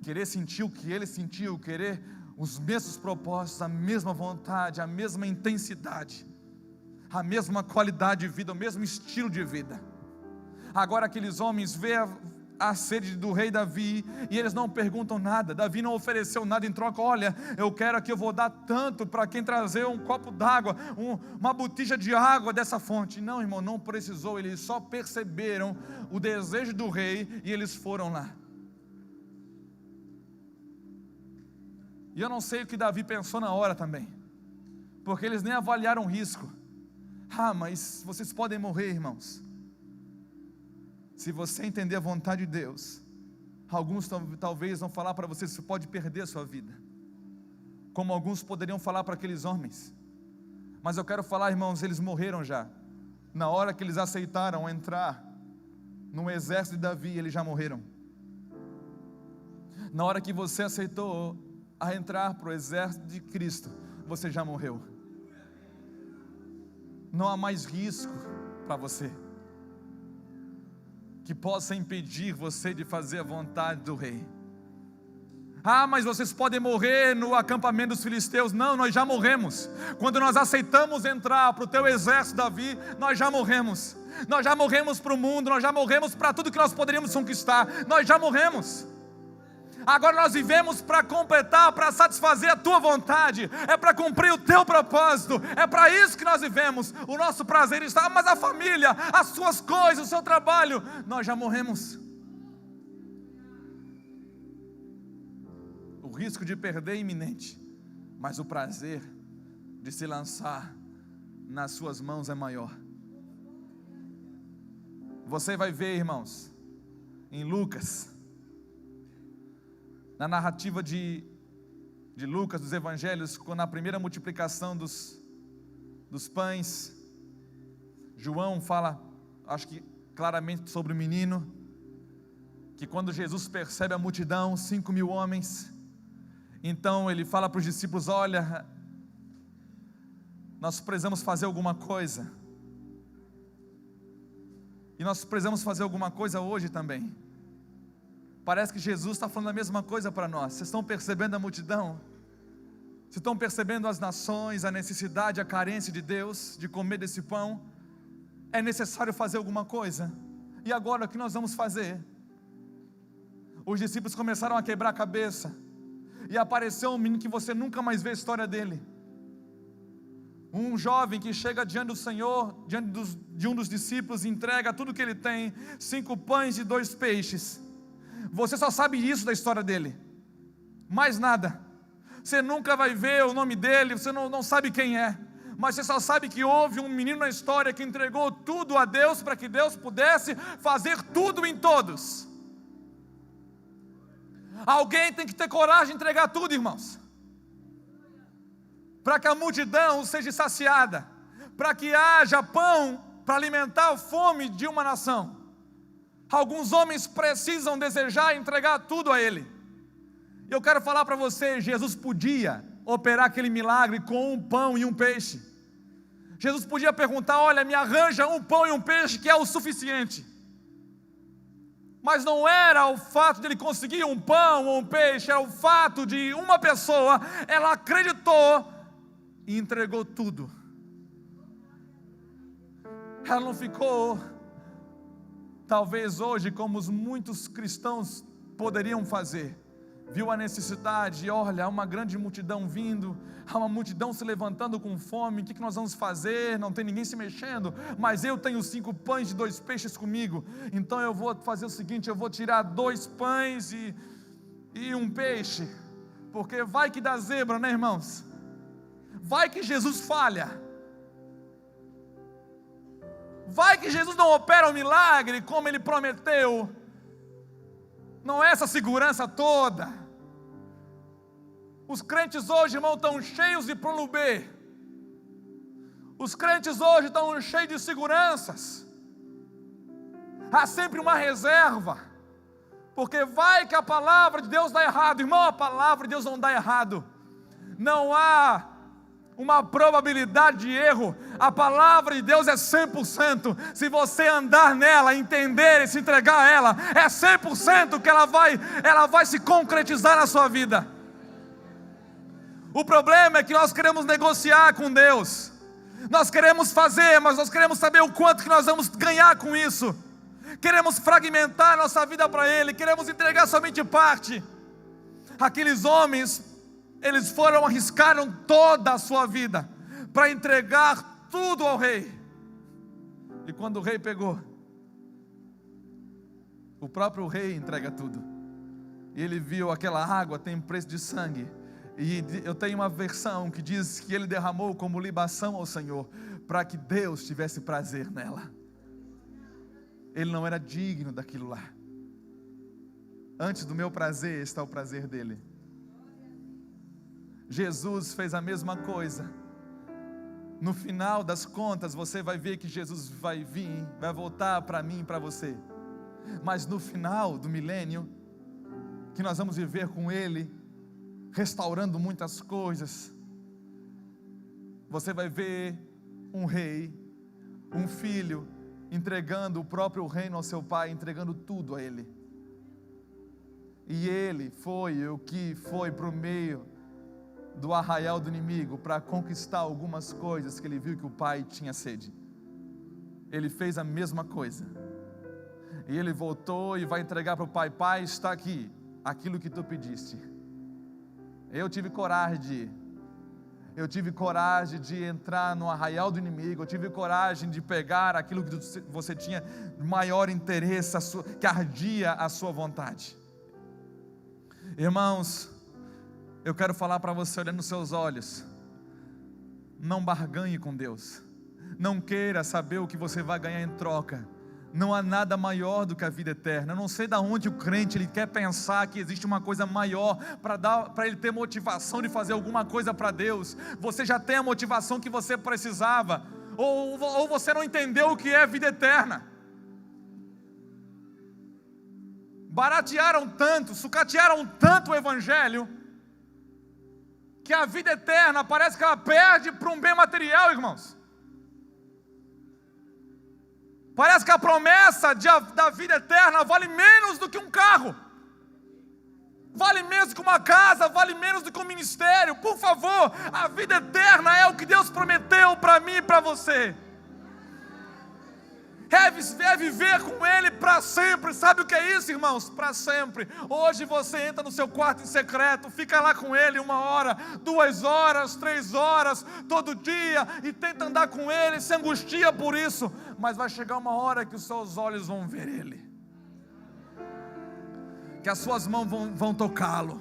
querer sentir o que ele sentiu, querer os mesmos propósitos, a mesma vontade, a mesma intensidade, a mesma qualidade de vida, o mesmo estilo de vida. Agora aqueles homens veem a sede do rei Davi, e eles não perguntam nada. Davi não ofereceu nada em troca. Olha, eu quero aqui, eu vou dar tanto para quem trazer um copo d'água, uma botija de água dessa fonte. Não, irmão, não precisou. Eles só perceberam o desejo do rei e eles foram lá. E eu não sei o que Davi pensou na hora também, porque eles nem avaliaram o risco. Mas vocês podem morrer, irmãos. Se você entender a vontade de Deus, alguns talvez vão falar para você: você pode perder a sua vida, como alguns poderiam falar para aqueles homens. Mas eu quero falar, irmãos, eles morreram já. Na hora que eles aceitaram entrar no exército de Davi, eles já morreram. Na hora que você aceitou a entrar para o exército de Cristo, você já morreu. Não há mais risco para você que possa impedir você de fazer a vontade do rei. Mas vocês podem morrer no acampamento dos filisteus. Não, nós já morremos. Quando nós aceitamos entrar para o teu exército, Davi, nós já morremos. Nós já morremos para o mundo, nós já morremos para tudo que nós poderíamos conquistar. Nós já morremos. Agora nós vivemos para completar, para satisfazer a tua vontade, é para cumprir o teu propósito, é para isso que nós vivemos. O nosso prazer está, mas a família, as suas coisas, o seu trabalho, nós já morremos. O risco de perder é iminente, mas o prazer de se lançar nas suas mãos é maior. Você vai ver, irmãos, em Lucas, na narrativa de Lucas, dos evangelhos, quando a primeira multiplicação dos pães, João fala, acho que claramente sobre o menino, que quando Jesus percebe a multidão, 5.000 homens, então ele fala para os discípulos: olha, nós precisamos fazer alguma coisa, e nós precisamos fazer alguma coisa hoje também. Parece que Jesus está falando a mesma coisa para nós. Vocês estão percebendo a multidão? Vocês estão percebendo as nações, a necessidade, a carência de Deus, de comer desse pão? É necessário fazer alguma coisa. E agora o que nós vamos fazer? Os discípulos começaram a quebrar a cabeça, e apareceu um menino que você nunca mais vê a história dele. Um jovem que chega diante do Senhor, diante de um dos discípulos, e entrega tudo que ele tem, 5 pães e 2 peixes. Você só sabe isso da história dele, mais nada. Você nunca vai ver o nome dele, você não sabe quem é, mas você só sabe que houve um menino na história que entregou tudo a Deus, para que Deus pudesse fazer tudo em todos. Alguém tem que ter coragem de entregar tudo, irmãos, para que a multidão seja saciada, para que haja pão para alimentar a fome de uma nação. Alguns homens precisam desejar entregar tudo a Ele. Eu quero falar para você, Jesus podia operar aquele milagre com um pão e um peixe. Jesus podia perguntar: olha, me arranja um pão e um peixe que é o suficiente. Mas não era o fato de ele conseguir um pão ou um peixe, era o fato de uma pessoa, ela acreditou e entregou tudo. Ela não ficou, talvez hoje, como os muitos cristãos poderiam fazer. Viu a necessidade, olha, há uma grande multidão vindo, há uma multidão se levantando com fome, o que nós vamos fazer? Não tem ninguém se mexendo, mas eu tenho 5 pães e 2 peixes comigo, então eu vou fazer o seguinte, eu vou tirar 2 pães e um peixe, porque vai que dá zebra, né, irmãos? Vai que Jesus falha, vai que Jesus não opera um milagre como Ele prometeu. Não é essa segurança toda. Os crentes hoje, irmão, estão cheios de plano B. Os crentes hoje estão cheios de seguranças. Há sempre uma reserva, porque vai que a palavra de Deus dá errado. Irmão, a palavra de Deus não dá errado. Não há uma probabilidade de erro. A palavra de Deus é 100%. Se você andar nela, entender e se entregar a ela, é 100% que ela vai se concretizar na sua vida. O problema é que nós queremos negociar com Deus. Nós queremos fazer, mas nós queremos saber o quanto que nós vamos ganhar com isso. Queremos fragmentar a nossa vida para Ele, queremos entregar somente parte. Aqueles homens, eles arriscaram toda a sua vida para entregar tudo ao rei. E quando o rei pegou, o próprio rei entrega tudo. E ele viu aquela água tem preço de sangue. E eu tenho uma versão que diz que ele derramou como libação ao Senhor, para que Deus tivesse prazer nela. Ele não era digno daquilo lá. Antes do meu prazer está o prazer dele. Jesus fez a mesma coisa. No final das contas, você vai ver que Jesus vai vir, vai voltar para mim e para você. Mas no final do milênio, que nós vamos viver com Ele, restaurando muitas coisas, você vai ver um rei, um filho, entregando o próprio reino ao seu pai, entregando tudo a ele. E ele foi o que foi para o meio do arraial do inimigo, para conquistar algumas coisas que ele viu que o pai tinha sede. Ele fez a mesma coisa. E ele voltou e vai entregar para o pai: pai, está aqui, aquilo que tu pediste. Eu tive coragem de entrar no arraial do inimigo. Eu tive coragem de pegar aquilo que você tinha maior interesse, que ardia a sua vontade. Irmãos, eu quero falar para você, olhando nos seus olhos: não barganhe com Deus. Não queira saber o que você vai ganhar em troca. Não há nada maior do que a vida eterna. Eu não sei de onde o crente ele quer pensar que existe uma coisa maior para ele ter motivação de fazer alguma coisa para Deus. Você já tem a motivação que você precisava, ou você não entendeu o que é vida eterna. Baratearam tanto, sucatearam tanto o evangelho, que a vida eterna parece que ela perde para um bem material, irmãos. Parece que a promessa da vida eterna vale menos do que um carro, vale menos do que uma casa, vale menos do que um ministério. Por favor, a vida eterna é o que Deus prometeu para mim e para você. É viver com Ele para sempre. Sabe o que é isso, irmãos? Para sempre. Hoje você entra no seu quarto em secreto, fica lá com Ele 1 hora, 2 horas, 3 horas, todo dia, e tenta andar com Ele, se angustia por isso, mas vai chegar uma hora que os seus olhos vão ver Ele, que as suas mãos vão tocá-lo,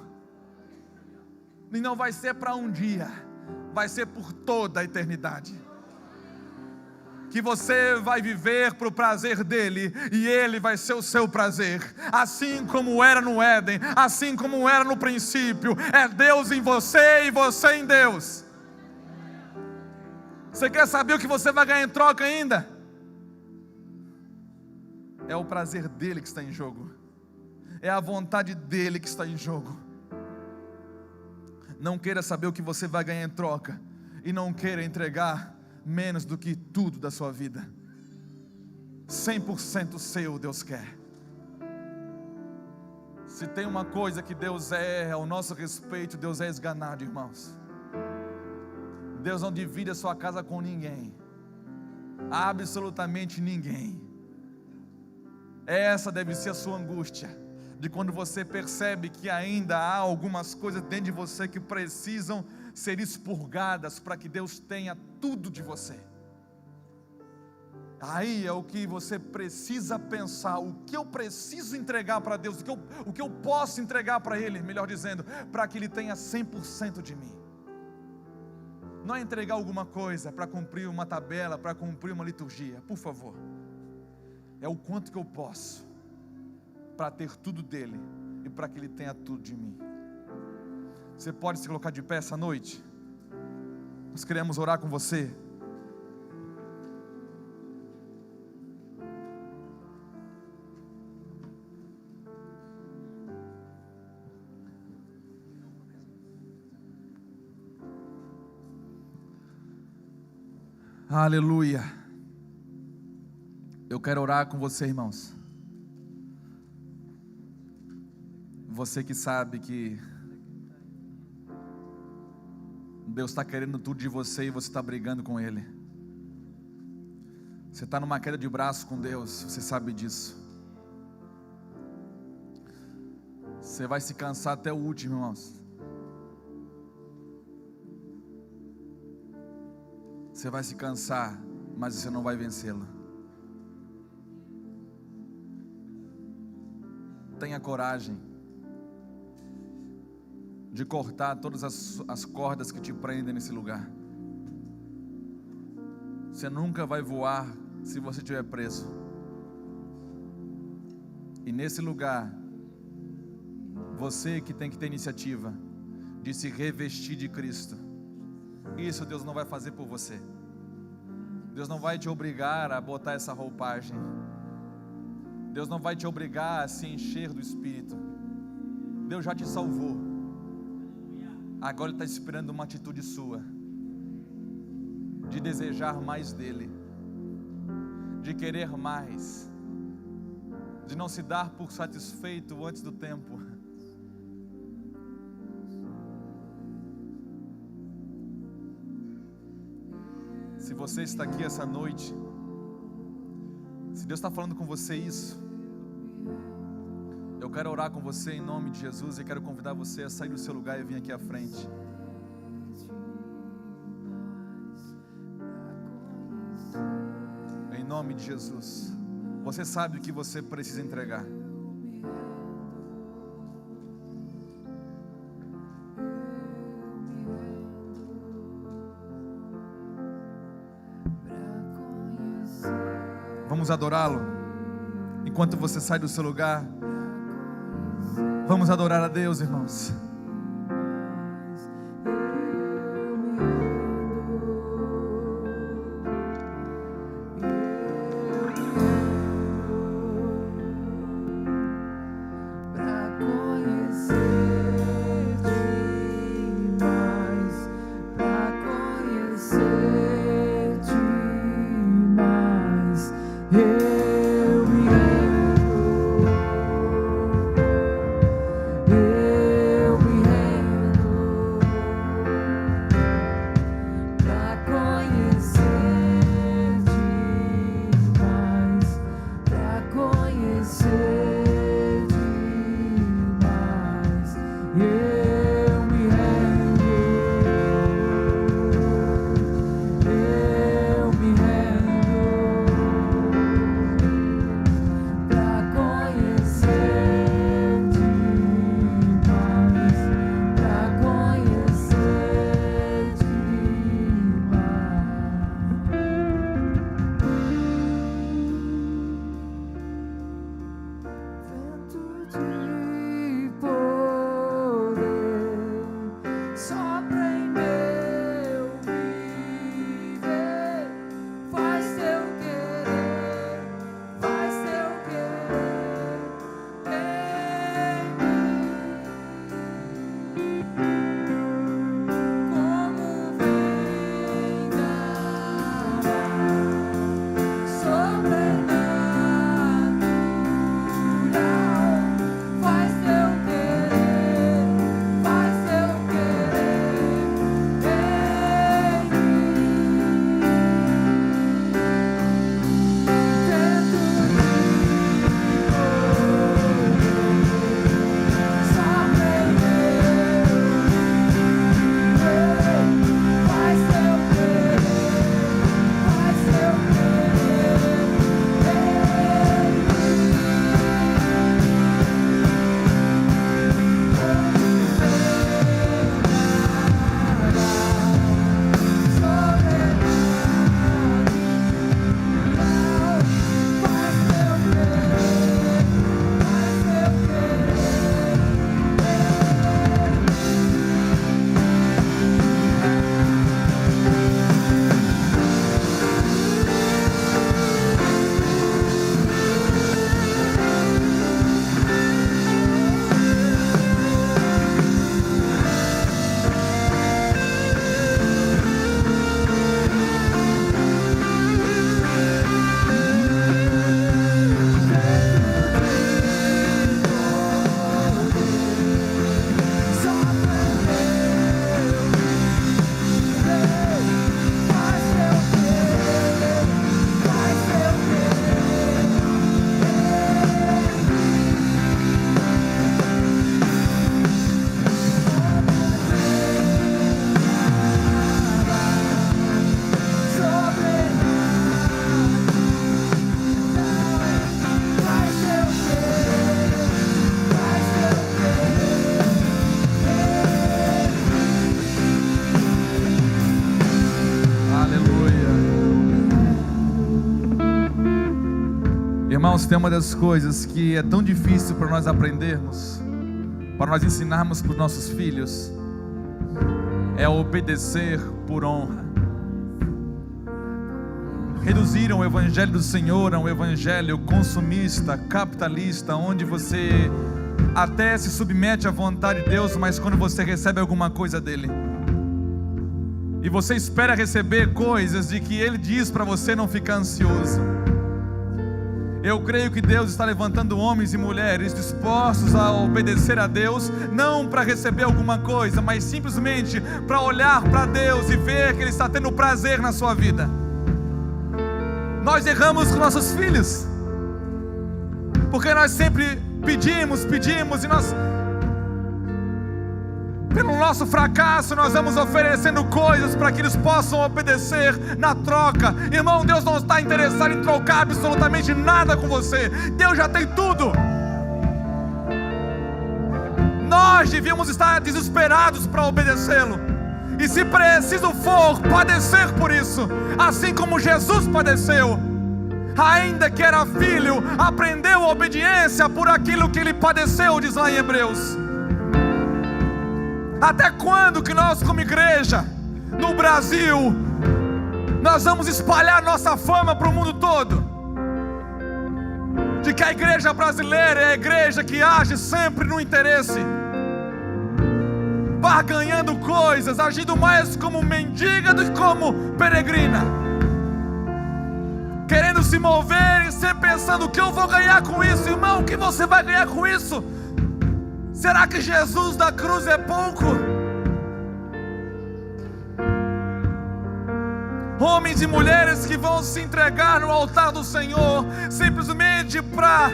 e não vai ser para um dia, vai ser por toda a eternidade. Que você vai viver para o prazer dele, e ele vai ser o seu prazer, assim como era no Éden, assim como era no princípio. É Deus em você e você em Deus. Você quer saber o que você vai ganhar em troca ainda? É o prazer dele que está em jogo, é a vontade dele que está em jogo. Não queira saber o que você vai ganhar em troca, e não queira entregar menos do que tudo da sua vida. 100% seu Deus quer. Se tem uma coisa que Deus é ao nosso respeito, Deus é esganado, irmãos. Deus não divide a sua casa com ninguém, absolutamente ninguém. Essa deve ser a sua angústia, de quando você percebe que ainda há algumas coisas dentro de você que precisam ser expurgadas para que Deus tenha tudo de você. Aí é o que você precisa pensar: o que eu preciso entregar para Deus, o que eu posso entregar para Ele, melhor dizendo, para que Ele tenha 100% de mim. Não é entregar alguma coisa para cumprir uma tabela, para cumprir uma liturgia, por favor. É o quanto que eu posso para ter tudo dele e para que Ele tenha tudo de mim. Você pode se colocar de pé essa noite? Nós queremos orar com você. Aleluia. Eu quero orar com você, irmãos. Você que sabe que Deus está querendo tudo de você e você está brigando com Ele. Você está numa queda de braço com Deus, você sabe disso. Você vai se cansar até o último, irmãos. Você vai se cansar, mas você não vai vencê-lo. Tenha coragem de cortar todas as cordas que te prendem nesse lugar. Você nunca vai voar se você estiver preso. E nesse lugar, você que tem que ter iniciativa de se revestir de Cristo. Isso Deus não vai fazer por você. Deus não vai te obrigar a botar essa roupagem. Deus não vai te obrigar a se encher do Espírito. Deus já te salvou. Agora Ele está esperando uma atitude sua, de desejar mais dEle, de querer mais, de não se dar por satisfeito antes do tempo. Se você está aqui essa noite, se Deus está falando com você isso, eu quero orar com você em nome de Jesus e quero convidar você a sair do seu lugar e vir aqui à frente. Em nome de Jesus. Você sabe o que você precisa entregar. Vamos adorá-lo. Enquanto você sai do seu lugar, vamos adorar a Deus, irmãos. Eu me Irmãos, tem uma das coisas que é tão difícil para nós aprendermos, para nós ensinarmos para os nossos filhos, é obedecer por honra. Reduziram o evangelho do Senhor a um evangelho consumista, capitalista, onde você até se submete à vontade de Deus, mas quando você recebe alguma coisa dele, e você espera receber coisas de que ele diz para você não ficar ansioso. Eu creio que Deus está levantando homens e mulheres dispostos a obedecer a Deus, não para receber alguma coisa, mas simplesmente para olhar para Deus e ver que Ele está tendo prazer na sua vida. Nós erramos com nossos filhos, porque nós sempre pedimos e nós, pelo nosso fracasso, nós vamos oferecendo coisas para que eles possam obedecer na troca. Irmão, Deus não está interessado em trocar absolutamente nada com você. Deus já tem tudo. Nós devíamos estar desesperados para obedecê-lo, e se preciso for, padecer por isso, assim como Jesus padeceu. Ainda que era filho, aprendeu a obediência por aquilo que ele padeceu, diz lá em Hebreus. Até quando que nós, como igreja no Brasil, nós vamos espalhar nossa fama para o mundo todo, de que a igreja brasileira é a igreja que age sempre no interesse, barganhando coisas, agindo mais como mendiga do que como peregrina, querendo se mover e sempre pensando: o que eu vou ganhar com isso? Irmão, o que você vai ganhar com isso? Será que Jesus da cruz é pouco? Homens e mulheres que vão se entregar no altar do Senhor simplesmente para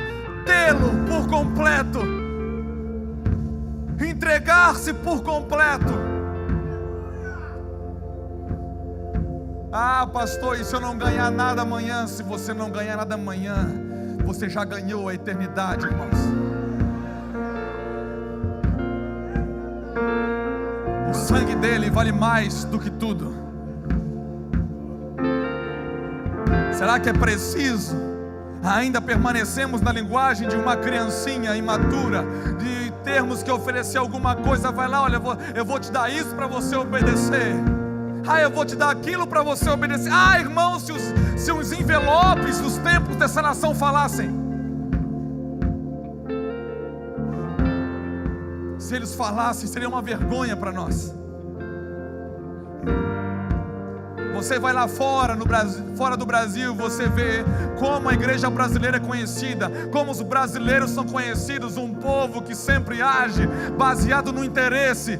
tê-lo por completo, entregar-se por completo. Ah, pastor, e se eu não ganhar nada amanhã? Se você não ganhar nada amanhã, você já ganhou a eternidade, irmãos. O sangue dele vale mais do que tudo. Será que é preciso ainda permanecemos na linguagem de uma criancinha imatura, de termos que oferecer alguma coisa? Vai lá, olha, eu vou te dar isso para você obedecer. Ah, eu vou te dar aquilo para você obedecer. Ah, irmão, se os envelopes dos templos dessa nação falassem, se eles falassem, seria uma vergonha para nós. Você vai lá fora, no Brasil, fora do Brasil, você vê como a igreja brasileira é conhecida, como os brasileiros são conhecidos, um povo que sempre age baseado no interesse,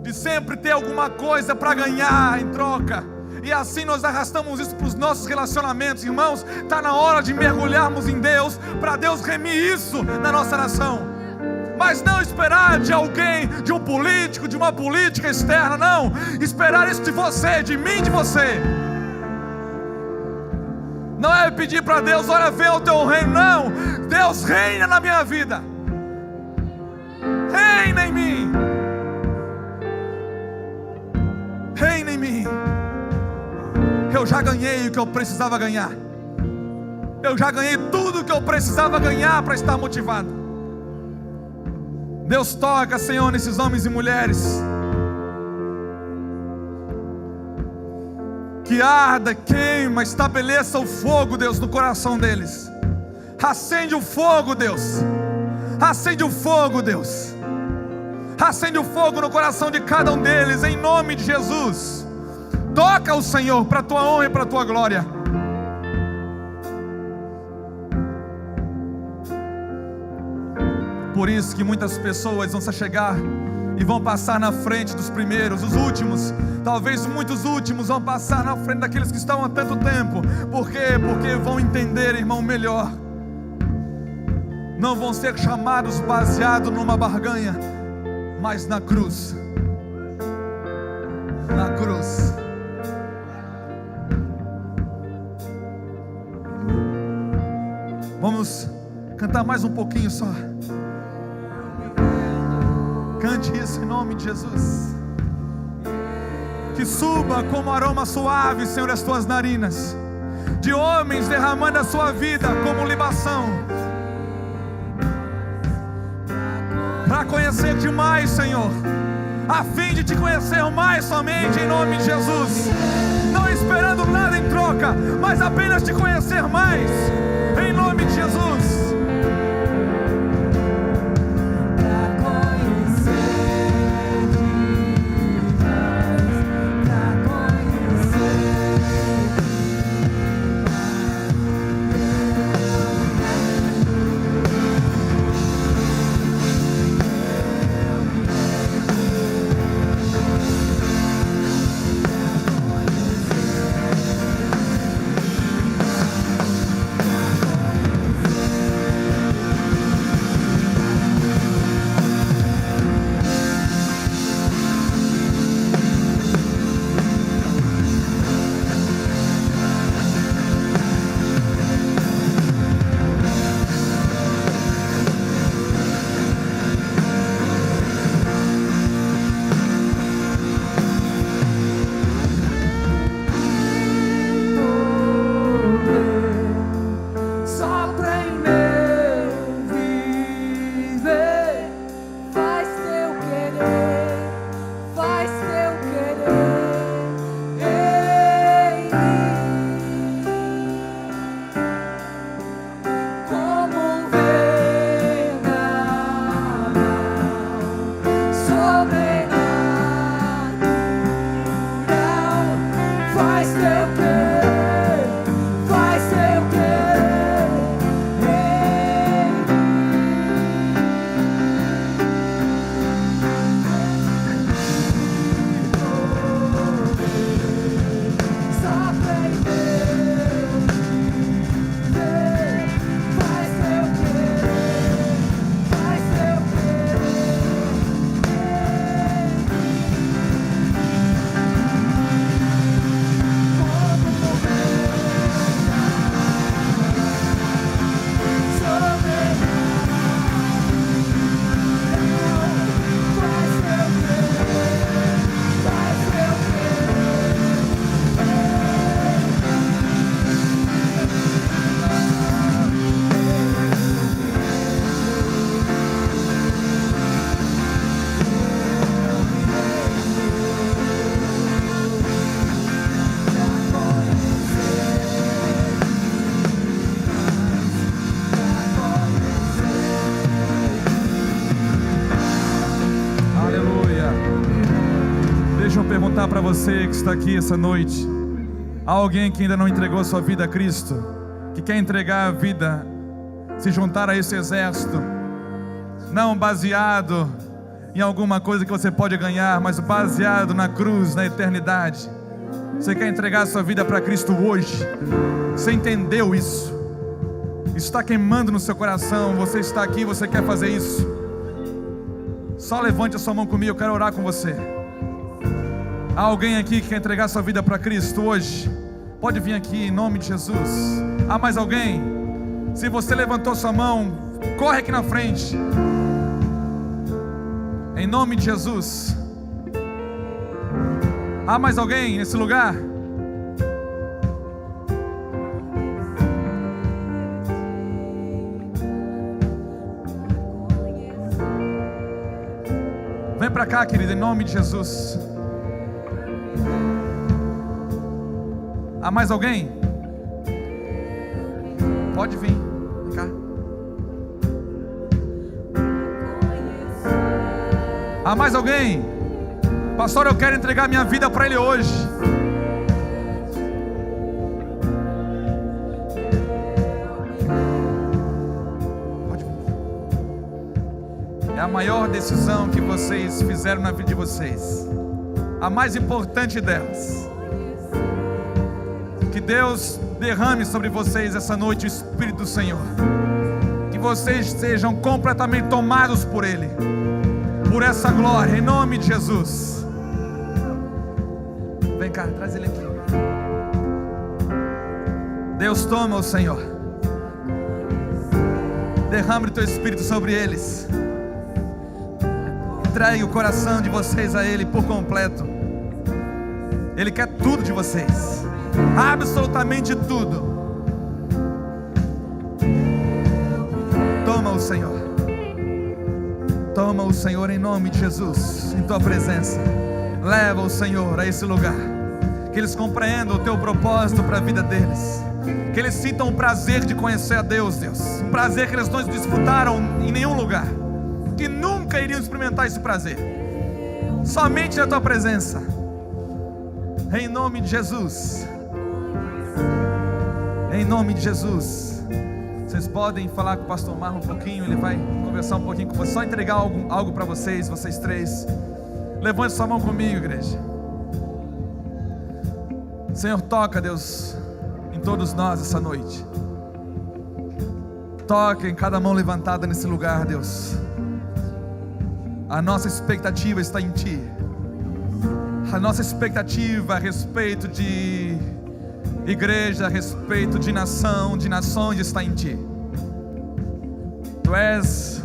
de sempre ter alguma coisa para ganhar em troca. E assim nós arrastamos isso para os nossos relacionamentos. Irmãos, está na hora de mergulharmos em Deus, para Deus remir isso na nossa nação. Mas não esperar de alguém, de um político, de uma política externa, não. Esperar isso de você, de mim, de você. Não é pedir para Deus: olha, vê o teu reino, não. Deus reina na minha vida, reina em mim, reina em mim. Eu já ganhei o que eu precisava ganhar. Eu já ganhei tudo o que eu precisava ganhar para estar motivado. Deus, toca, Senhor, nesses homens e mulheres. Que arda, queima, estabeleça o fogo, Deus, no coração deles. Acende o fogo, Deus. Acende o fogo, Deus. Acende o fogo no coração de cada um deles, em nome de Jesus. Toca o Senhor, para a tua honra e para a tua glória. Por isso que muitas pessoas vão se chegar e vão passar na frente dos primeiros, os últimos. Talvez muitos últimos vão passar na frente daqueles que estão há tanto tempo. Por quê? Porque vão entender, irmão, melhor. Não vão ser chamados baseado numa barganha, mas na cruz. Na cruz. Vamos cantar mais um pouquinho só. Cante isso em nome de Jesus. Que suba como aroma suave, Senhor, as tuas narinas. de homens derramando a sua vida como libação, para conhecer-te mais, Senhor, a fim de te conhecer mais somente, em nome de Jesus, não esperando nada em troca, mas apenas te conhecer mais, em nome de Jesus. Perguntar para você que está aqui essa noite: há alguém que ainda não entregou a sua vida a Cristo, que quer entregar a vida, se juntar a esse exército, não baseado em alguma coisa que você pode ganhar, mas baseado na cruz, na eternidade? Você quer entregar a sua vida para Cristo hoje? Você entendeu isso? Isso está queimando no seu coração. Você está aqui, você quer fazer isso? Só levante a sua mão comigo, eu quero orar com você. Há alguém aqui que quer entregar sua vida para Cristo hoje? Pode vir aqui em nome de Jesus. Há mais alguém? Se você levantou sua mão, corre aqui na frente, em nome de Jesus. Há mais alguém nesse lugar? Vem para cá, querida, em nome de Jesus. Há mais alguém? Pode vir, vem cá. Há mais alguém? Pastor, eu quero entregar minha vida para Ele hoje. Pode vir. É a maior decisão que vocês fizeram na vida de vocês, a mais importante delas. Que Deus derrame sobre vocês essa noite o Espírito do Senhor, que vocês sejam completamente tomados por Ele, por essa glória, em nome de Jesus. Vem cá, traz ele aqui. Deus, toma o Senhor, derrame o teu Espírito sobre eles, entregue o coração de vocês a Ele por completo. Ele quer tudo de vocês. absolutamente tudo. Toma o Senhor. Toma o Senhor em nome de Jesus, em tua presença. Leva o Senhor a esse lugar, que eles compreendam o teu propósito para a vida deles, que eles sintam o prazer de conhecer a Deus, Deus, um prazer que eles não desfrutaram em nenhum lugar, que nunca iriam experimentar esse prazer, somente na tua presença, em nome de Jesus, em nome de Jesus. Vocês podem falar com o pastor Marlon um pouquinho, ele vai conversar um pouquinho com você, só entregar algo para vocês três. Levante sua mão comigo, igreja. Senhor, toca, Deus, em todos nós essa noite. Toca em cada mão levantada nesse lugar, Deus. A nossa expectativa está em Ti. A nossa expectativa a respeito de igreja, a respeito de nação, de nações, está em Ti. Tu és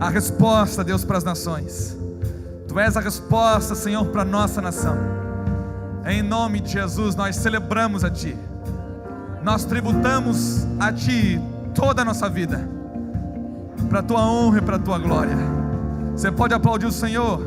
a resposta, Deus, para as nações. Tu és a resposta, Senhor, para a nossa nação. Em nome de Jesus, nós celebramos a Ti. Nós tributamos a Ti toda a nossa vida, para a Tua honra e para a Tua glória. Você pode aplaudir o Senhor?